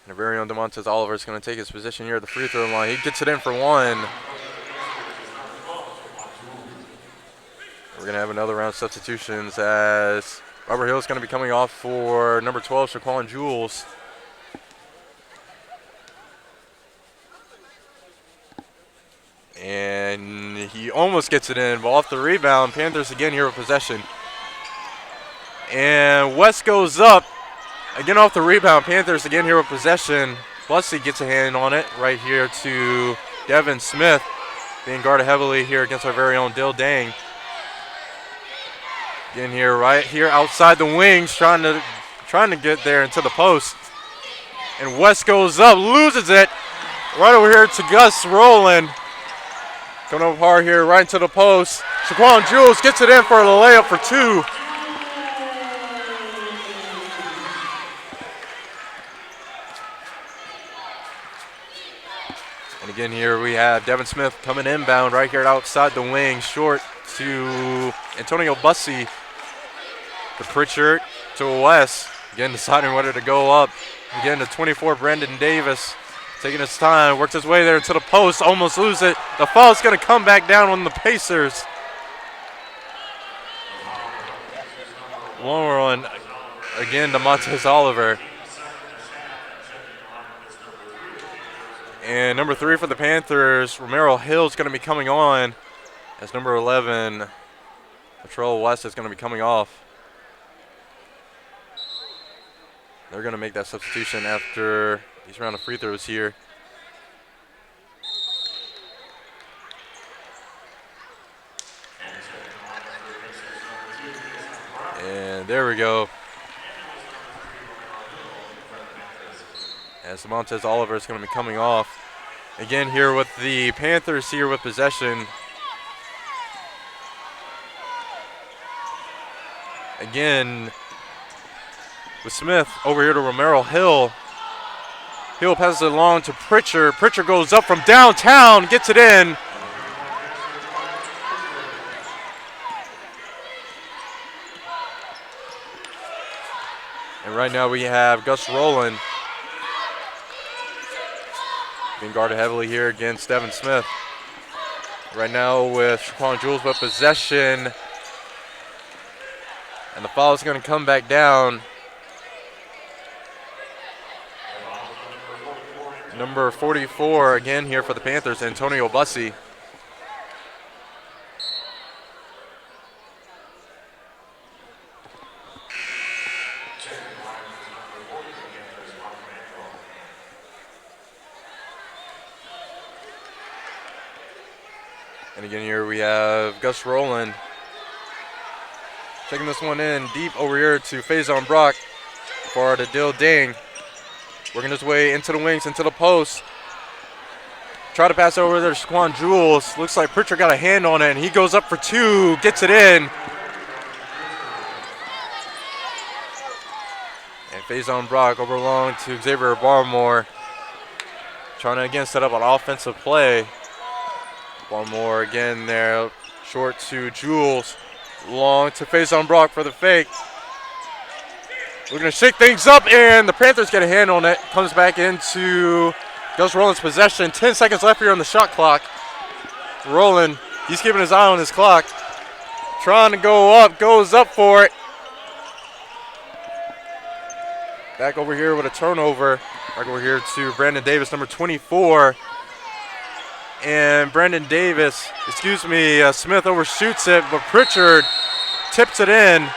our very own DeMontes Oliver is going to take his position here at the free throw line. He gets it in for one. We're going to have another round of substitutions as Robert Hill is going to be coming off for number 12, Shaquan Jules. And he almost gets it in, but off the rebound, Panthers again here with possession. And West goes up, again off the rebound, Panthers again here with possession. Bussey gets a hand on it right here to Devin Smith, being guarded heavily here against our very own Dill Dang. Again here, right here outside the wings, trying to get there into the post. And West goes up, loses it, right over here to Gus Rowland. Coming up hard here, right into the post. Shaquan Jules gets it in for a layup for two. And again here we have Devin Smith coming inbound right here outside the wing, short to Antonio Bussey. To Pritchard, to West. Again deciding whether to go up. Again to 24, Brandon Davis. Taking his time, works his way there to the post, almost lose it. The foul is going to come back down on the Pacers. One more on, again, DeMontes Oliver. And number 3 for the Panthers, Romero Hill is going to be coming on as number 11, Latrell West is going to be coming off. They're going to make that substitution after these round of free throws here. And there we go. As DeMontes Oliver is going to be coming off. Again here with the Panthers here with possession. Again with Smith over here to Romero Hill. Hill passes it along to Pritchard. Pritchard goes up from downtown, gets it in. And right now we have Gus Rowland being guarded heavily here against Devin Smith. Right now with Shaquan Jules with possession. And the foul is going to come back down. Number 44 again here for the Panthers, Antonio Bussey. And again here we have Gus Rowland taking this one in deep over here to Faison Brock for the Dill Dang. Working his way into the wings, into the post. Try to pass over there to Shaquan Jules. Looks like Pritchard got a hand on it, and he goes up for two, gets it in. And Faison Brock over long to Xavier Barmore. Trying to again set up an offensive play. Barmore again there, short to Jules. Long to Faison Brock for the fake. We're going to shake things up, and the Panthers get a hand on it. Comes back into Gus Rowland's possession. 10 seconds left here on the shot clock. Rowland, he's keeping his eye on his clock. Trying to go up, goes up for it. Back over here with a turnover. Back over here to Brandon Davis, number 24. and Smith overshoots it, but Pritchard tips it in.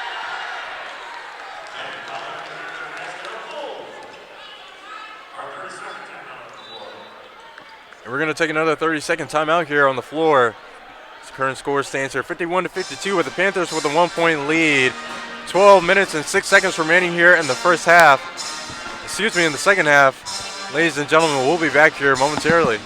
And we're going to take another 30-second timeout here on the floor. The current score stands here 51-52 with the Panthers with a 1-point lead. 12 minutes and 6 seconds remaining here in the first half. In the second half. Ladies and gentlemen, we'll be back here momentarily.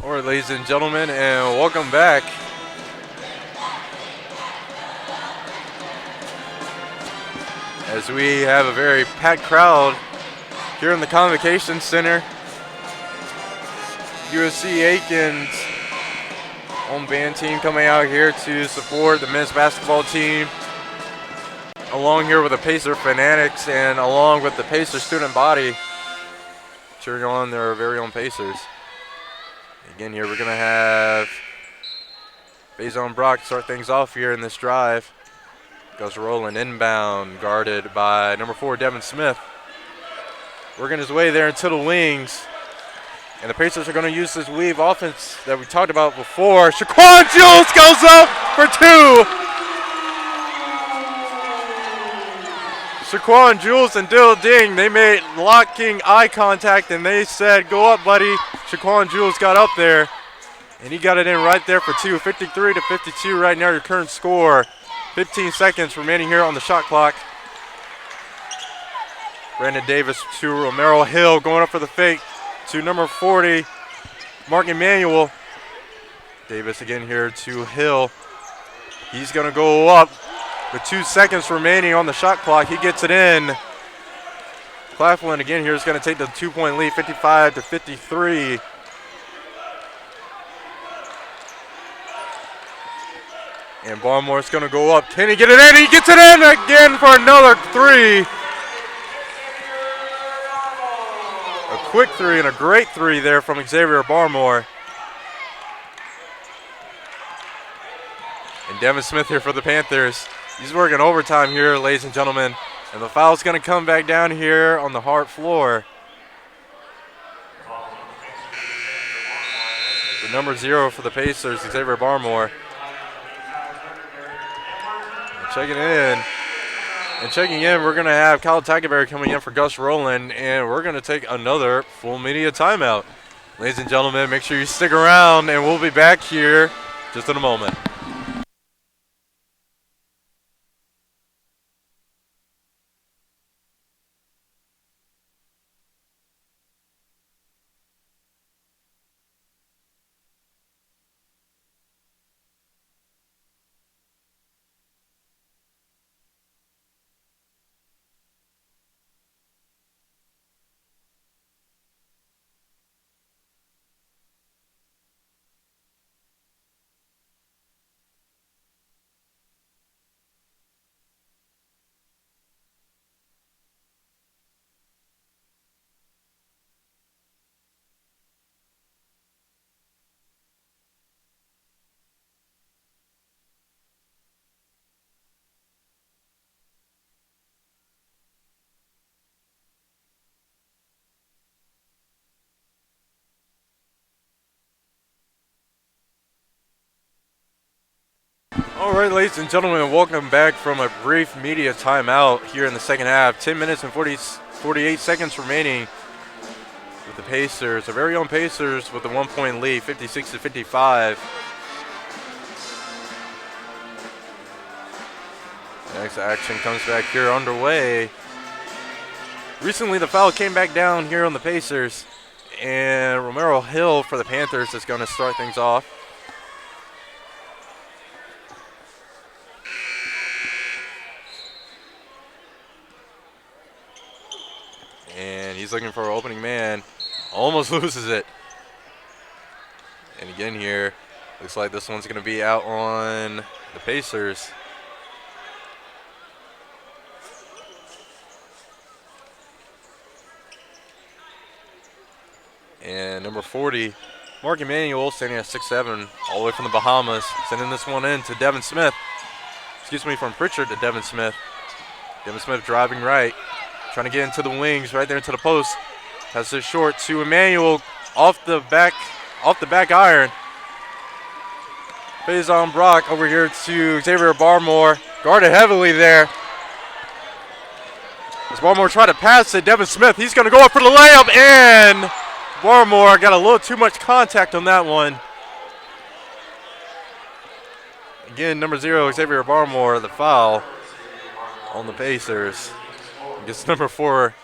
All right, ladies and gentlemen, and welcome back. As we have a very packed crowd here in the Convocation Center. USC Aiken's home band team coming out here to support the men's basketball team, along here with the Pacer Fanatics and along with the Pacer student body cheering on their very own Pacers. Again, here we're going to have Faison Brock start things off here in this drive. Goes rolling inbound, guarded by number 4, Devin Smith. Working his way there into the wings. And the Pacers are going to use this weave offense that we talked about before. Shaquan Jules goes up for 2. Shaquan Jules and Dill Ding, they made locking eye contact and they said, go up, buddy. Shaquan Jules got up there and he got it in right there for 2. 53-52 right now, your current score. 15 seconds remaining here on the shot clock. Brandon Davis to Romero Hill going up for the fake to number 40, Mark Emanuel. Davis again here to Hill. He's going to go up with 2 seconds remaining on the shot clock. He gets it in. Claflin again here is going to take the 2-point lead, 55-53. And Barmore's going to go up. Can he get it in? He gets it in again for another 3. A quick 3 and a great 3 there from Xavier Barmore. And Devin Smith here for the Panthers. He's working overtime here, ladies and gentlemen. And the foul's going to come back down here on the hard floor. The number 0 for the Pacers, Xavier Barmore. Checking in. And checking in, we're going to have Kyle Tackerberry coming in for Gus Rowland, and we're going to take another full media timeout. Ladies and gentlemen, make sure you stick around, and we'll be back here just in a moment. All right, ladies and gentlemen, welcome back from a brief media timeout here in the second half. 10 minutes and 48 seconds remaining with the Pacers, our very own Pacers with a 1-point lead, 56-55. Next action comes back here underway. Recently, the foul came back down here on the Pacers, and Romero Hill for the Panthers is going to start things off. And he's looking for an opening man. Almost loses it. And again here, looks like this one's going to be out on the Pacers. And number 40, Mark Emanuel, standing at 6'7", all the way from the Bahamas, sending this one in to Devin Smith. Excuse me, from Pritchard to Devin Smith. Devin Smith driving right, trying to get into the wings, right there into the post. Passes it short to Emanuel, off the back iron. Faison Brock over here to Xavier Barmore, guarded heavily there. As Barmore tried to pass it, Devin Smith, he's going to go up for the layup, and Barmore got a little too much contact on that one. Again, number 0, Xavier Barmore, the foul on the Pacers. Gets number 4.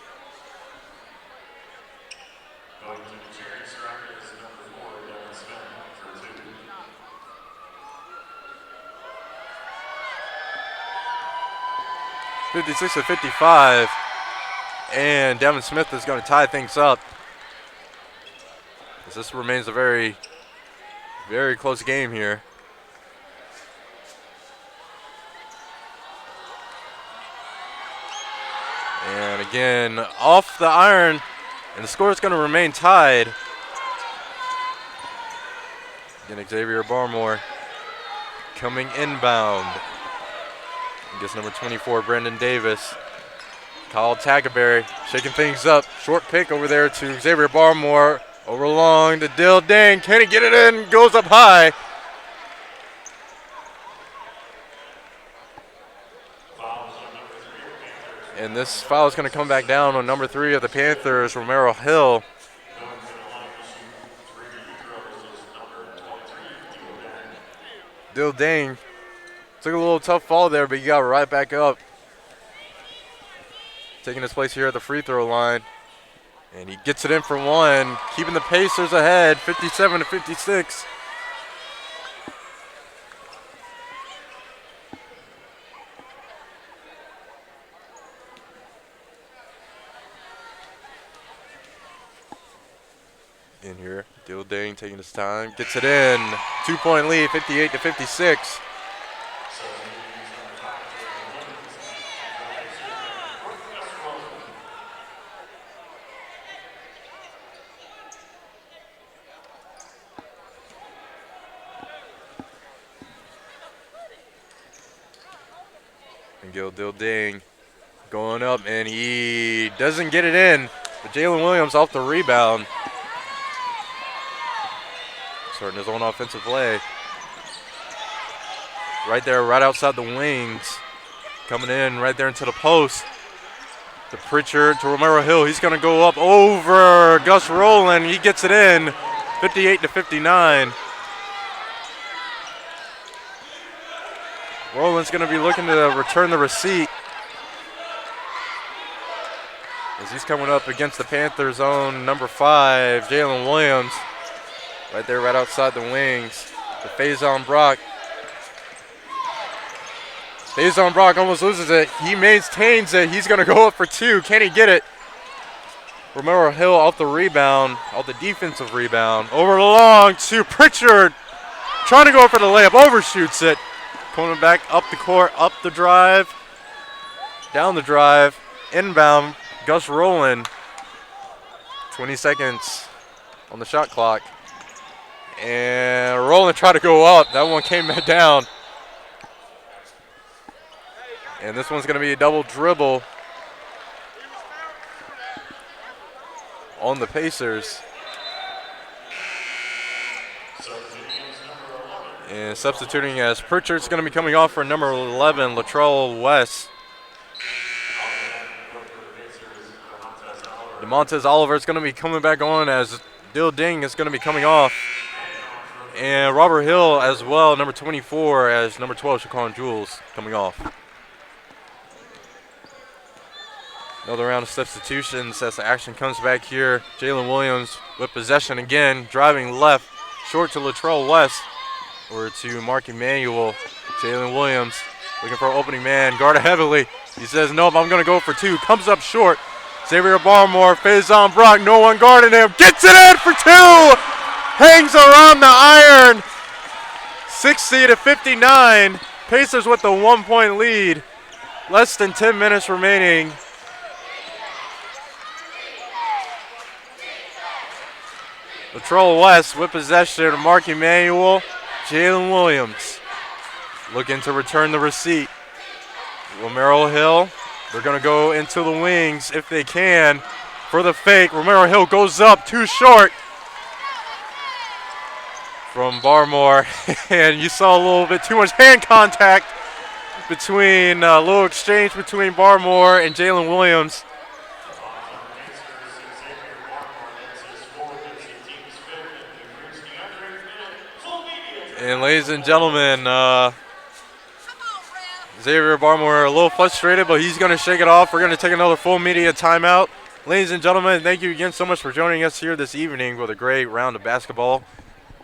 (56-55), and Devin Smith is going to tie things up. This remains a very, very close game here. And again, off the iron, and the score is going to remain tied. Again, Xavier Barmore coming inbound. I guess number 24, Brendan Davis. Kyle Tackerberry shaking things up. Short pick over there to Xavier Barmore. Over long to Dill Dang. Can he get it in? Goes up high. And this foul is going to come back down on number 3 of the Panthers, Romero Hill. Dill Dang took a little tough fall there, but he got right back up. Taking his place here at the free throw line. And he gets it in for one, keeping the Pacers ahead, 57-56. In here, Dill Dang taking his time, gets it in. 2-point lead, 58-56. Dill Dang going up, and he doesn't get it in. But Jalen Williams off the rebound. Starting his own offensive play. Right there, right outside the wings. Coming in right there into the post. To Pritchard, to Romero Hill. He's going to go up over Gus Rowland. He gets it in, 58-59. Rowland's going to be looking to return the receipt as he's coming up against the Panthers' own number 5, Jalen Williams. Right there, right outside the wings. To Faison Brock. Faison Brock almost loses it. He maintains it. He's going to go up for 2. Can he get it? Romero Hill off the rebound, off the defensive rebound. Over long to Pritchard. Trying to go up for the layup. Overshoots it. Coming back up the court, up the drive, down the drive, inbound, Gus Rowland. 20 seconds on the shot clock. And Rowland tried to go up. That one came back down. And this one's going to be a double dribble on the Pacers. And substituting as Pritchard's going to be coming off for number 11, Latrell West. DeMontez Oliver is going to be coming back on as Dill Dang is going to be coming off. And Robert Hill as well, number 24, as number 12, Shaquan Jules, coming off. Another round of substitutions as the action comes back here. Jalen Williams with possession again, driving left, short to Latrell West. Or to Mark Emanuel. Jalen Williams looking for an opening man, guarded heavily. He says, nope, I'm going to go for 2. Comes up short. Xavier Barmore, Faison Brock, no one guarding him. Gets it in for two. Hangs around the iron. 60-59. Pacers with the 1-point lead. Less than 10 minutes remaining. Latrell West with possession. Mark Emanuel, Jalen Williams looking to return the receipt. Romero Hill, they're going to go into the wings if they can for the fake. Romero Hill goes up, too short from Barmore. And you saw a little bit too much hand contact between, a little exchange between Barmore and Jalen Williams. And ladies and gentlemen, Xavier Barmore a little frustrated, but he's going to shake it off. We're going to take another full media timeout. Ladies and gentlemen, thank you again so much for joining us here this evening with a great round of basketball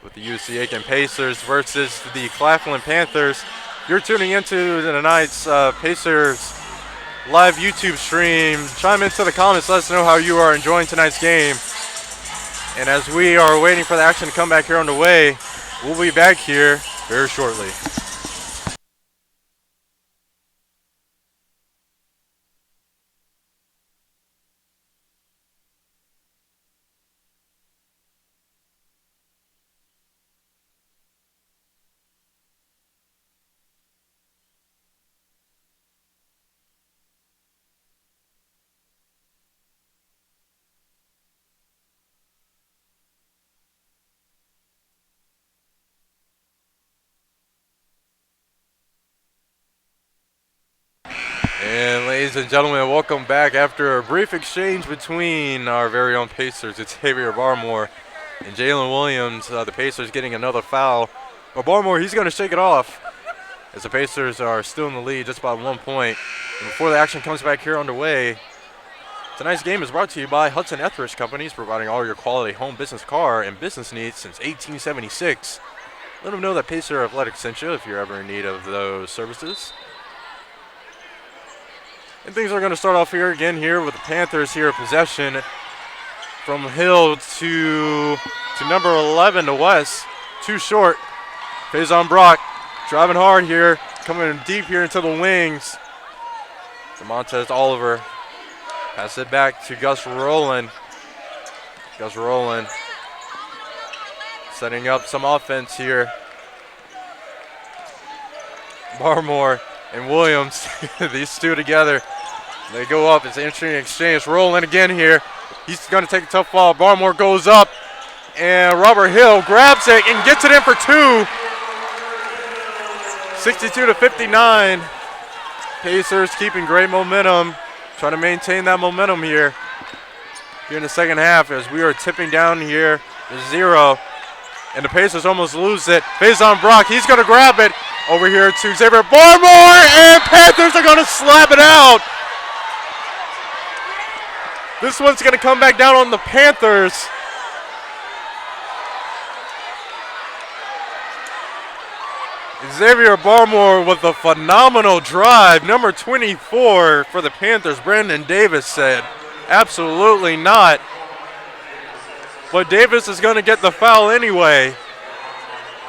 with the USC Aiken Pacers versus the Claflin Panthers. You're tuning into tonight's Pacers live YouTube stream. Chime into the comments. Let us know how you are enjoying tonight's game. And as we are waiting for the action to come back here on the way, we'll be back here very shortly. And ladies and gentlemen, welcome back after a brief exchange between our very own Pacers. It's Xavier Barmore and Jalen Williams. The Pacers getting another foul. But Barmore, he's going to shake it off as the Pacers are still in the lead just by 1 point. And before the action comes back here underway, tonight's game is brought to you by Hudson Etheridge Companies, providing all your quality home, business, car, and business needs since 1876. Let them know that Pacer Athletics sent you if you're ever in need of those services. And things are going to start off here again here with the Panthers here possession from Hill to number 11 to West. Too short. Faison Brock driving hard here, coming deep here into the wings. DeMontez Oliver pass it back to Gus Rowland. Gus Rowland setting up some offense here. Barmore and Williams, these two together. They go up. It's an interesting exchange. Rowland again here. He's going to take a tough fall. Barmore goes up, and Robert Hill grabs it and gets it in for two. 62-59. Pacers keeping great momentum, trying to maintain that momentum here in the second half as we are tipping down here to 0. And the Pacers almost lose it. Faison Brock, he's going to grab it over here to Xavier Barmore, and Panthers are going to slap it out. This one's going to come back down on the Panthers. Xavier Barmore with a phenomenal drive. Number 24 for the Panthers, Brandon Davis said, absolutely not. But Davis is going to get the foul anyway.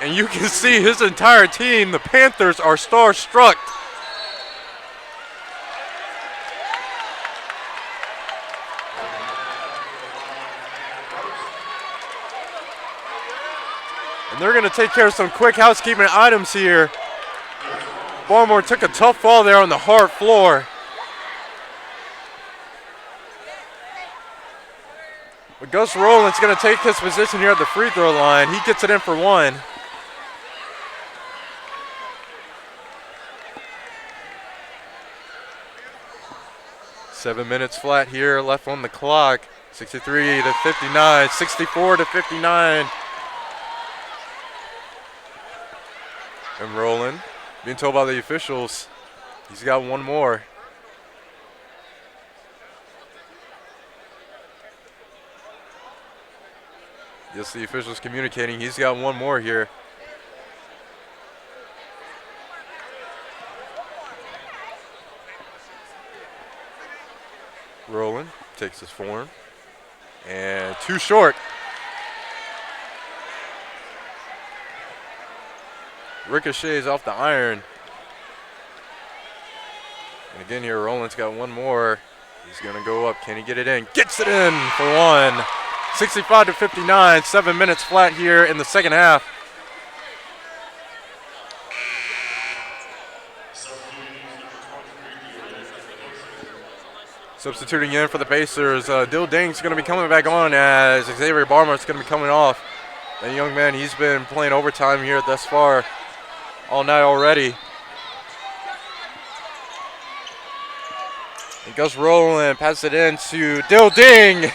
And you can see his entire team, the Panthers, are star-struck. And they're going to take care of some quick housekeeping items here. Barmore took a tough fall there on the hard floor. But Gus Rowland's going to take his position here at the free throw line. He gets it in for one. Seven minutes flat here left on the clock. 63-59, 64-59. And Rowland, being told by the officials, he's got one more. Yes, the officials communicating. He's got one more here. Rolling, takes his form. And too short. Ricochets off the iron. And again here, Roland's got one more. He's going to go up. Can he get it in? Gets it in for one. 65-59, 7 minutes flat here in the second half. Substituting in for the Pacers, Dill Ding's going to be coming back on as Xavier Barmart's going to be coming off. That young man, he's been playing overtime here thus far all night already. And Gus Rowland passes it in to Dill Ding.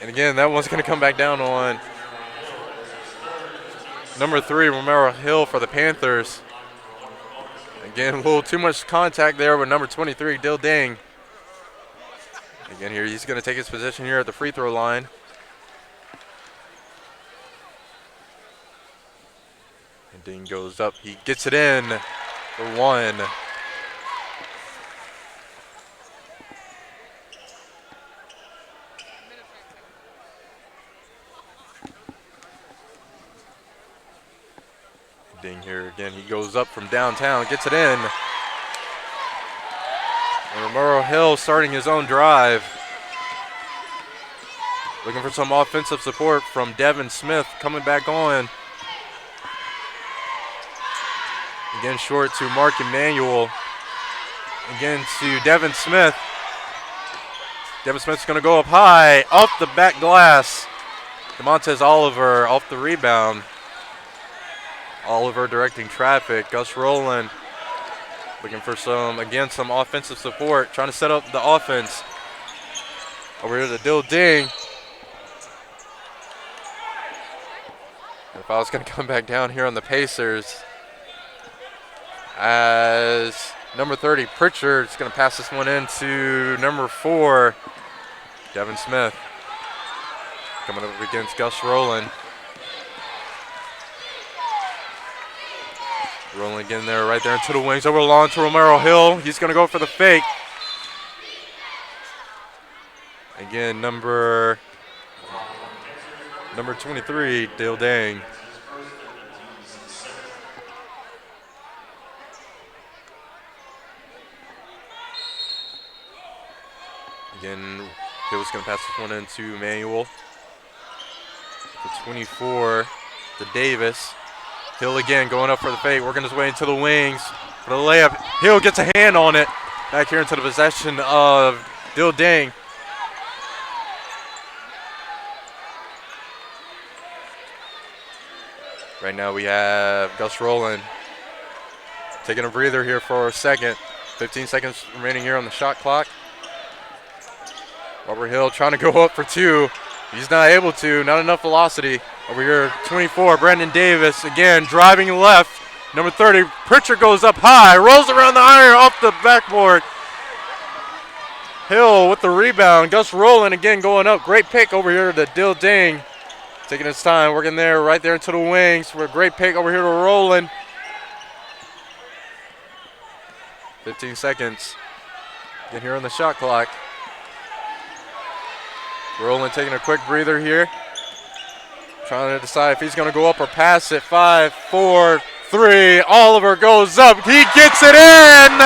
And again, that one's going to come back down on number 3, Romero Hill for the Panthers. Again, a little too much contact there with number 23, Dill Ding. Again here, he's going to take his position here at the free throw line. And Ding goes up. He gets it in for one. Ding here again. He goes up from downtown, gets it in. And Romero Hill starting his own drive. Looking for some offensive support from Devin Smith coming back on. Again short to Mark Emanuel. Again to Devin Smith. Devin Smith's going to go up high, off the back glass. DeMontez Oliver off the rebound. Oliver directing traffic. Gus Rowland looking for some offensive support, trying to set up the offense. Over here to Dill Ding. The foul's going to come back down here on the Pacers as number 30, Pritchard, is going to pass this one in to number 4, Devin Smith. Coming up against Gus Rowland. Rolling again there, right there into the wings, over the lawn to Romero Hill. He's going to go for the fake. Again, number 23, Dill Ding. Again, Hill's going to pass this one into Emanuel. The 24 to Davis. Hill again going up for the fake, working his way into the wings for the layup. Hill gets a hand on it. Back here into the possession of Dill Ding. Right now we have Gus Rowland taking a breather here for a second. 15 seconds remaining here on the shot clock. Robert Hill trying to go up for 2. He's not able to, not enough velocity. Over here, 24, Brandon Davis, again, driving left. Number 30, Pritchard goes up high, rolls around the iron, off the backboard. Hill with the rebound. Gus Rowland again going up. Great pick over here to Dill Ding. Taking his time, working there, right there into the wings. For a great pick over here to Rowland. 15 seconds. Get here on the shot clock. Rowland taking a quick breather here. Trying to decide if he's going to go up or pass it. 5, 4, 3. Oliver goes up. He gets it in.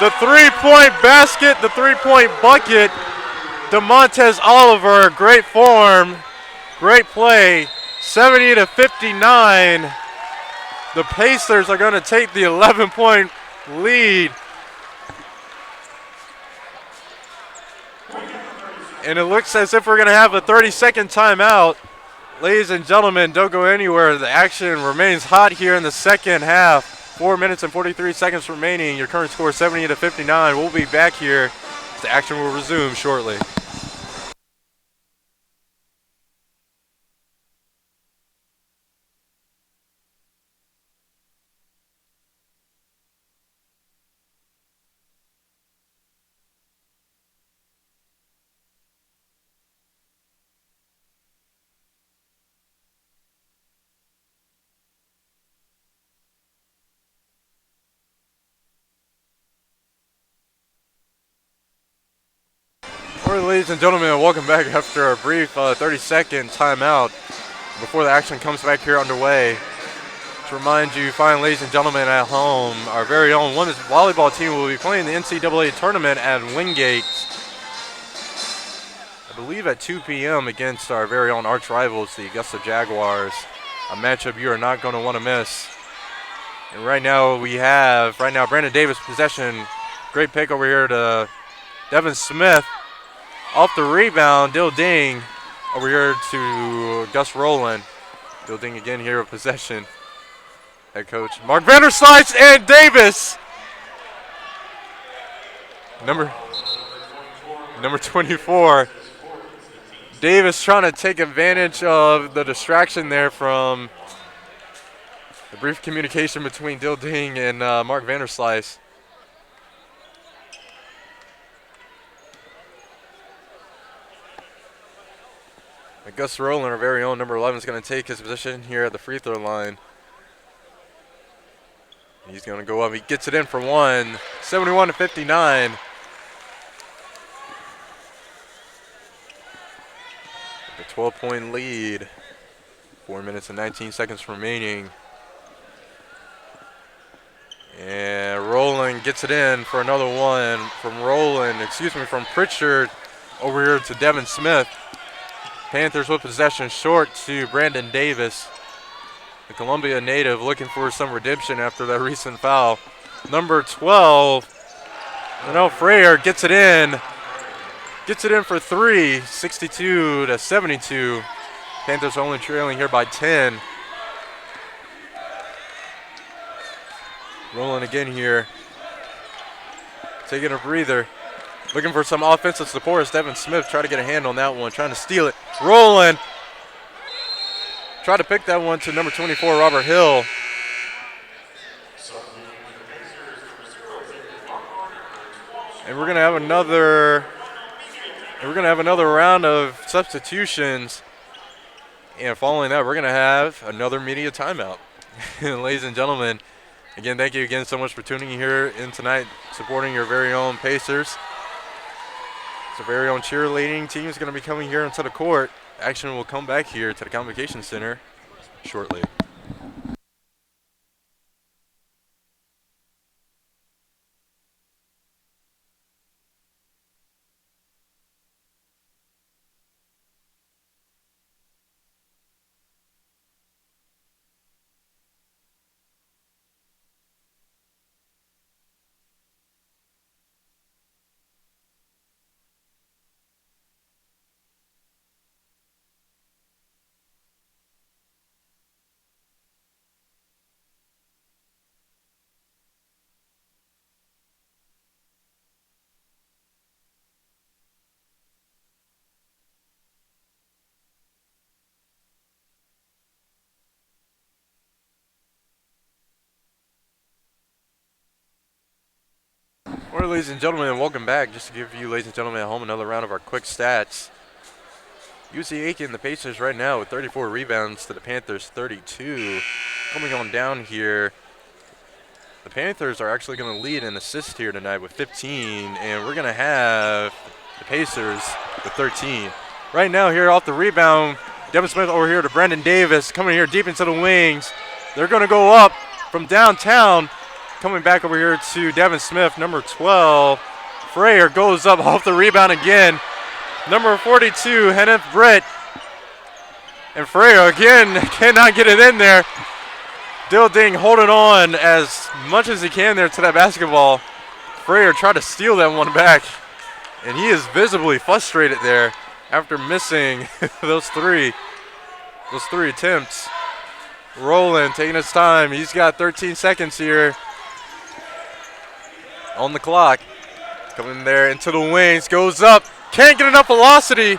The three-point basket, the three-point bucket. DeMontez Oliver, great form, great play. 70-59. The Pacers are going to take the 11-point lead. And it looks as if we're going to have a 30-second timeout. Ladies and gentlemen, don't go anywhere. The action remains hot here in the second half. 4 minutes and 43 seconds remaining. Your current score is 70-59. We'll be back here. The action will resume shortly. ladies and gentlemen, welcome back after a brief 30-second timeout before the action comes back here underway. To remind you, fine ladies and gentlemen at home, our very own women's volleyball team will be playing the NCAA tournament at Wingate, I believe at 2 p.m. against our very own arch rivals, the Augusta Jaguars. A matchup you are not going to want to miss. And right now Brandon Davis possession. Great pick over here to Devin Smith. Off the rebound, Dill Ding over here to Gus Rowland. Dill Ding again here with possession. Head coach Mark Vanderslice and Davis. Number 24. Davis trying to take advantage of the distraction there from the brief communication between Dill Ding and Mark Vanderslice. Gus Rowland, our very own number 11, is going to take his position here at the free throw line. He's going to go up. He gets it in for one. 71-59. A 12-point lead. 4 minutes and 19 seconds remaining. And Rowland gets it in for another one from Pritchard over here to Devin Smith. Panthers with possession short to Brandon Davis. The Columbia native looking for some redemption after that recent foul. Number 12, Linnell Freyer gets it in. Gets it in for three, 62-72. Panthers are only trailing here by 10. Rolling again here. Taking a breather. Looking for some offensive support as Devin Smith tried to get a hand on that one, trying to steal it. Rolling. Tried to pick that one to number 24, Robert Hill. And we're gonna have another round of substitutions. And following that, we're gonna have another media timeout. Ladies and gentlemen, again, thank you again so much for tuning in here in tonight, supporting your very own Pacers. So very own cheerleading team is going to be coming here into the court. Action will come back here to the Convocation Center shortly. All right, ladies and gentlemen, welcome back. Just to give you, ladies and gentlemen at home, another round of our quick stats. USC Aiken, the Pacers right now with 34 rebounds to the Panthers 32. Coming on down here, the Panthers are actually going to lead in assists here tonight with 15, and we're going to have the Pacers with 13. Right now here off the rebound, Devin Smith over here to Brandon Davis, coming here deep into the wings. They're going to go up from downtown. Coming back over here to Devin Smith, number 12. Freyer goes up off the rebound again. Number 42, Kenneth Britt. And Freyer again cannot get it in there. Dill Ding holding on as much as he can there to that basketball. Freyer tried to steal that one back. And he is visibly frustrated there after missing those three attempts. Rowland taking his time. He's got 13 seconds here on the clock. Coming there into the wings, goes up, can't get enough velocity.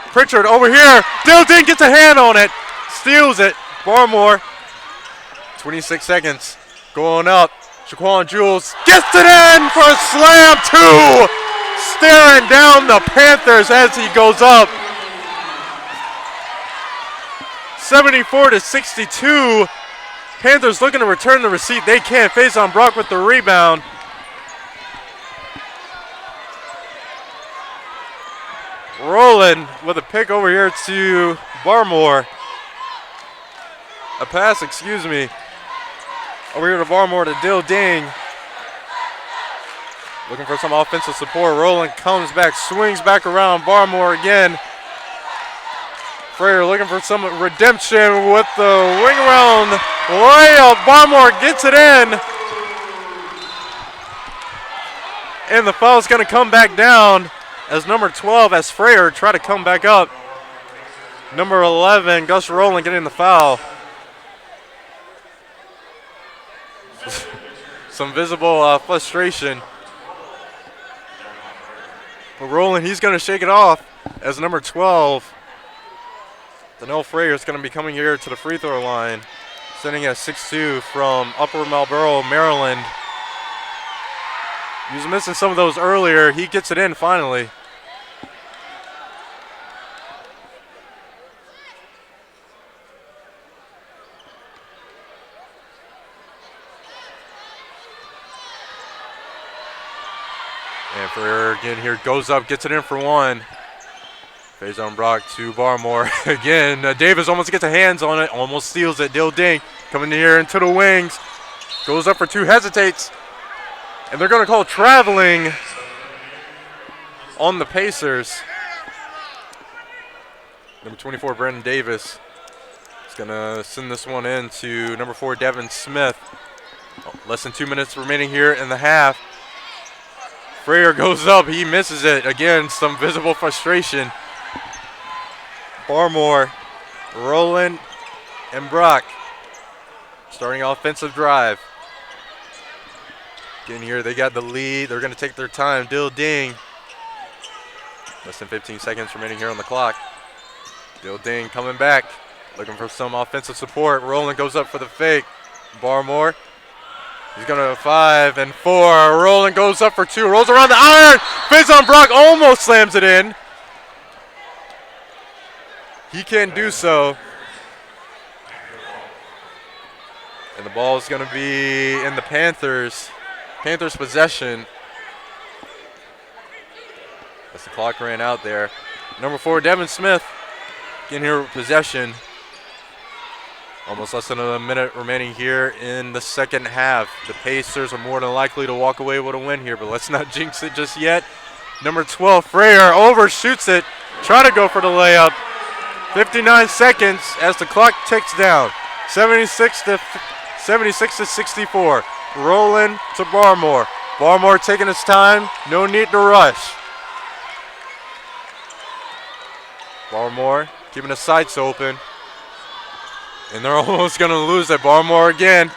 Pritchard over here, Dill Ding gets a hand on it, steals it. Barmore, 26 seconds, going up. Shaquan Jules gets it in for a slam, two. Staring down the Panthers as he goes up. 74-62. Panthers looking to return the receipt. They can't. Faison Brock with the rebound. Rowland with a pick over here to Barmore. A pass, excuse me. Over here to Barmore to Dill Ding. Looking for some offensive support. Rowland comes back, swings back around. Barmore again. Frayer looking for some redemption with the wing around layup. Barmore gets it in. And the foul is going to come back down as number 12, as Frayer try to come back up. Number 11, Gus Rowland getting the foul. Some visible frustration. But Rowland, he's going to shake it off as number 12. Donnell Frayer is going to be coming here to the free throw line, sitting at 6'2" from Upper Marlboro, Maryland. He was missing some of those earlier. He gets it in finally. And Frayer again here goes up, gets it in for one. Faison Brock to Barmore. Again, Davis almost gets a hands on it, almost steals it. Dill Ding coming in here into the wings. Goes up for two, hesitates. And they're going to call traveling on the Pacers. Number 24, Brandon Davis, is going to send this one in to number 4, Devin Smith. Less than 2 minutes remaining here in the half. Frayer goes up, he misses it. Again, some visible frustration. Barmore, Rowland, and Brock starting offensive drive. Getting here, they got the lead. They're going to take their time. Dill Ding. Less than 15 seconds remaining here on the clock. Dill Ding coming back, looking for some offensive support. Rowland goes up for the fake. Barmore. He's going to 5 and 4. Rowland goes up for 2. Rolls around the iron. Faison Brock almost slams it in. He can't do so. And the ball is going to be in the Panthers' possession. As the clock ran out there. Number 4, Devin Smith, getting here with possession. Almost less than a minute remaining here in the second half. The Pacers are more than likely to walk away with a win here, but let's not jinx it just yet. Number 12, Frayer, overshoots it. Try to go for the layup. 59 seconds as the clock ticks down. 76 to 64. Rowland to Barmore. Barmore taking his time. No need to rush. Barmore keeping the sights open. And they're almost going to lose it. Barmore again.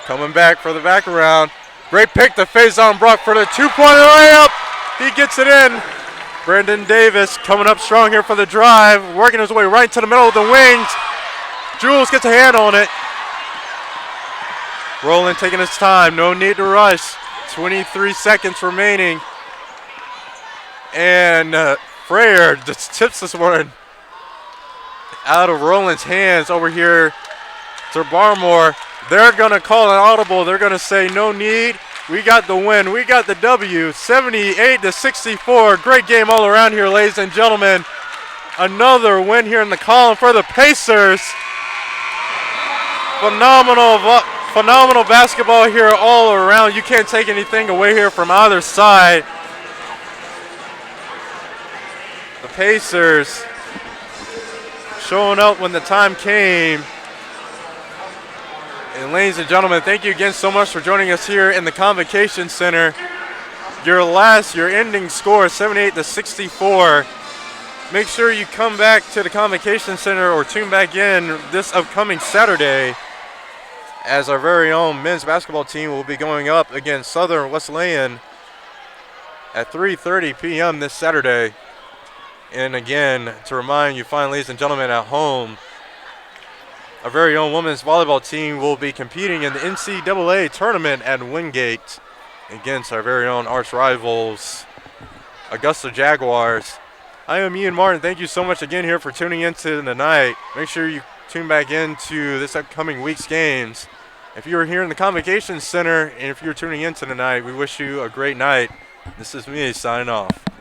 Coming back for the back around. Great pick to Faison Brock for the two-point layup. He gets it in. Brandon Davis coming up strong here for the drive. Working his way right to the middle of the wings. Jules gets a hand on it. Rowland taking his time. No need to rush. 23 seconds remaining. And Frayer just tips this one out of Rowland's hands over here to Barmore. They're going to call an audible. They're going to say no need. We got the win. We got the W. 78 to 64. Great game all around here, ladies and gentlemen. Another win here in the column for the Pacers. Phenomenal basketball here all around. You can't take anything away here from either side. The Pacers showing up when the time came. And ladies and gentlemen, thank you again so much for joining us here in the Convocation Center. Your ending score, 78 to 64. Make sure you come back to the Convocation Center or tune back in this upcoming Saturday, as our very own men's basketball team will be going up against Southern Wesleyan at 3:30 p.m. this Saturday. And again, to remind you, fine ladies and gentlemen at home, our very own women's volleyball team will be competing in the NCAA tournament at Wingate against our very own arch rivals, Augusta Jaguars. I am Ian Martin. Thank you so much again here for tuning in to tonight. Make sure you tune back into this upcoming week's games. If you are here in the Convocation Center and if you're tuning in tonight, we wish you a great night. This is me signing off.